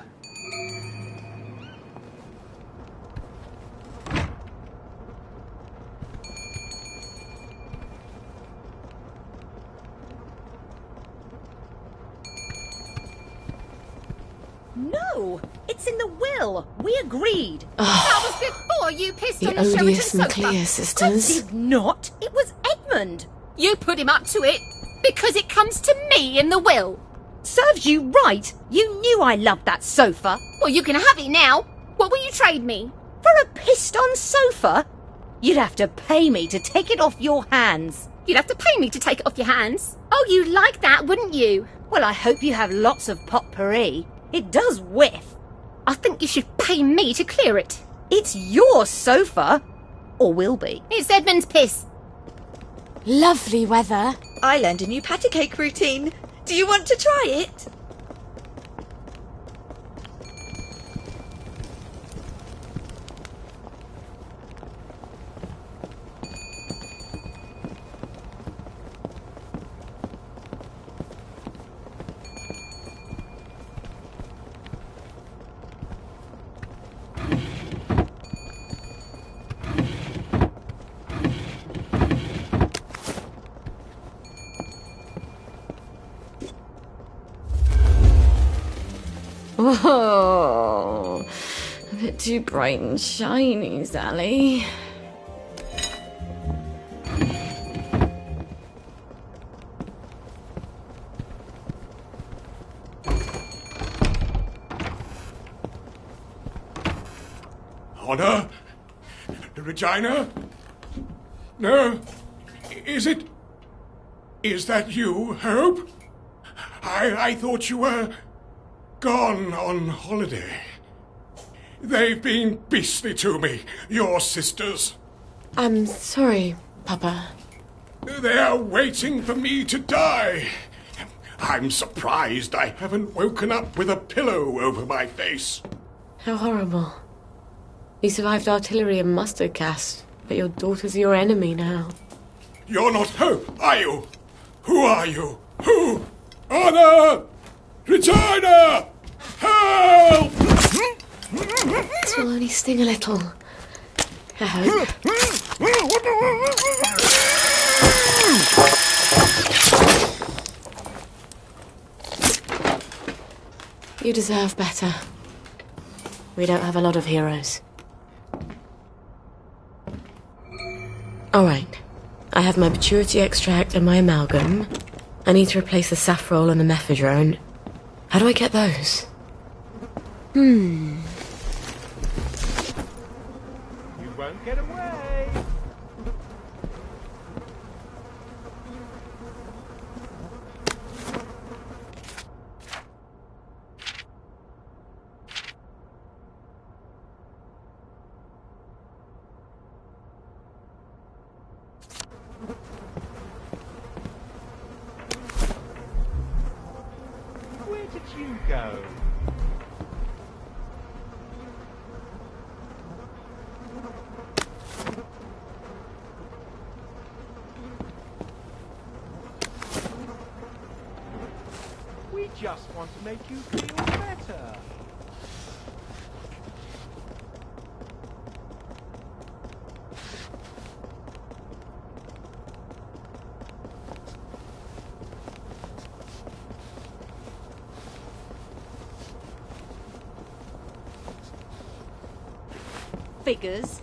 No, it's in the will. We agreed. That was before you pissed The on the Sheraton odious sofa. McClere sisters. I did not. It was Edmund. You put him up to it because it comes to me in the will. Serves you right. You knew I loved that sofa. Well, you can have it now. What will you trade me? For a pissed-on sofa? You'd have to pay me to take it off your hands. You'd have to pay me to take it off your hands. Oh, you'd like that, wouldn't you? Well, I hope you have lots of potpourri. It does whiff. I think you should pay me to clear it. It's your sofa. Or will be. It's Edmund's piss. Lovely weather. I learned a new patty cake routine. Do you want to try it? Oh, a bit too bright and shiny, Sally. Honor? Regina? No? Is it? Is that you, Hope? I thought you were gone on holiday. They've been beastly to me, your sisters. I'm sorry, Papa. They're waiting for me to die. I'm surprised I haven't woken up with a pillow over my face. How horrible. You survived artillery and mustard gas, but your daughter's your enemy now. You're not Hope, are you? Who are you? Who? Honor! Regina! Help! This will only sting a little. I hope. You deserve better. We don't have a lot of heroes. Alright. I have my maturity extract and my amalgam. I need to replace the saffrol and the mephedrone. How do I get those? You won't get away. Where did you go? We just want to make you feel better. figures.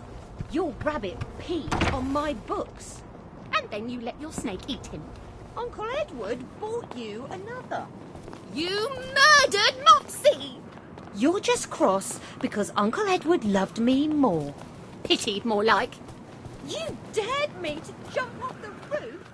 Your rabbit peed on my books. And then you let your snake eat him. Uncle Edward bought you another. You murdered Mopsy! You're just cross because Uncle Edward loved me more. Pity, more like. You dared me to jump off the roof?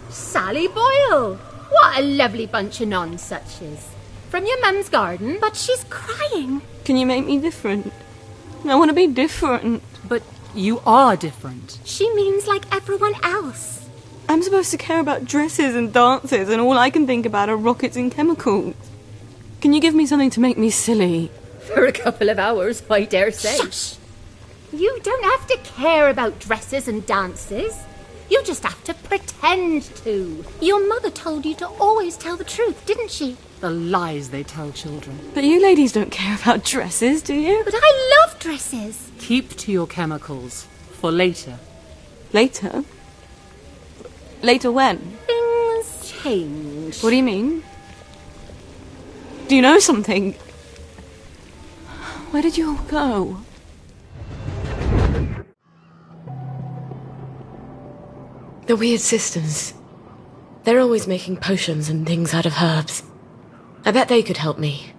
Sally Boyle! What a lovely bunch of nonsuches. From your mum's garden, but she's crying. Can you make me different? I want to be different. But you are different. She means like everyone else. I'm supposed to care about dresses and dances, and all I can think about are rockets and chemicals. Can you give me something to make me silly? For a couple of hours, I dare say. Shush! You don't have to care about dresses and dances. You just have to pretend to. Your mother told you to always tell the truth, didn't she? The lies they tell children. But you ladies don't care about dresses, do you? But I love dresses. Keep to your chemicals. For later. Later? Later when? Things change. What do you mean? Do you know something? Where did you all go? The weird sisters. They're always making potions and things out of herbs. I bet they could help me.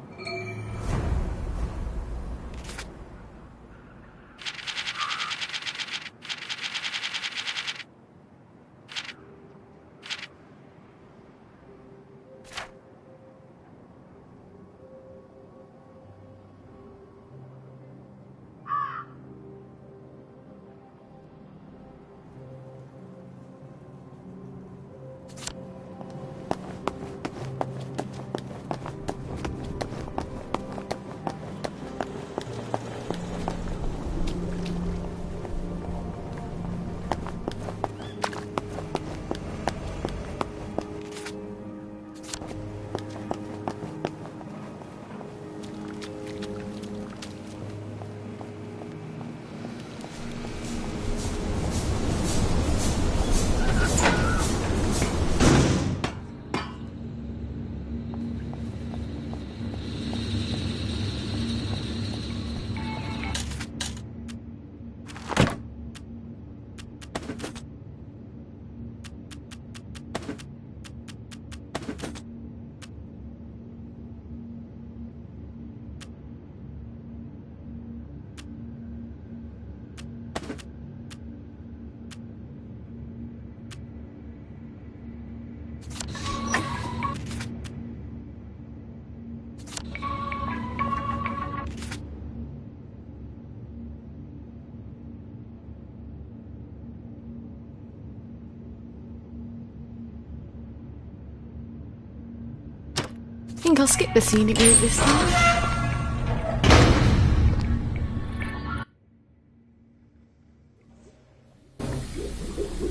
I think I'll skip the scenic route this time.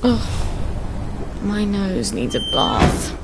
Oh, my nose needs a bath.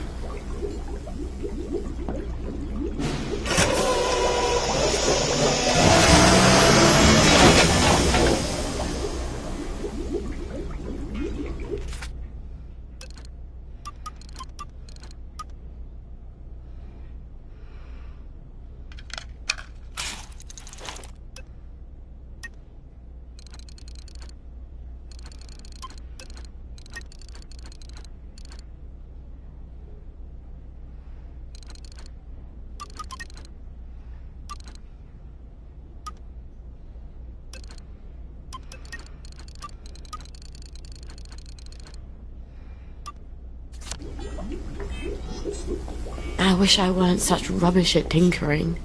I wish I weren't such rubbish at tinkering.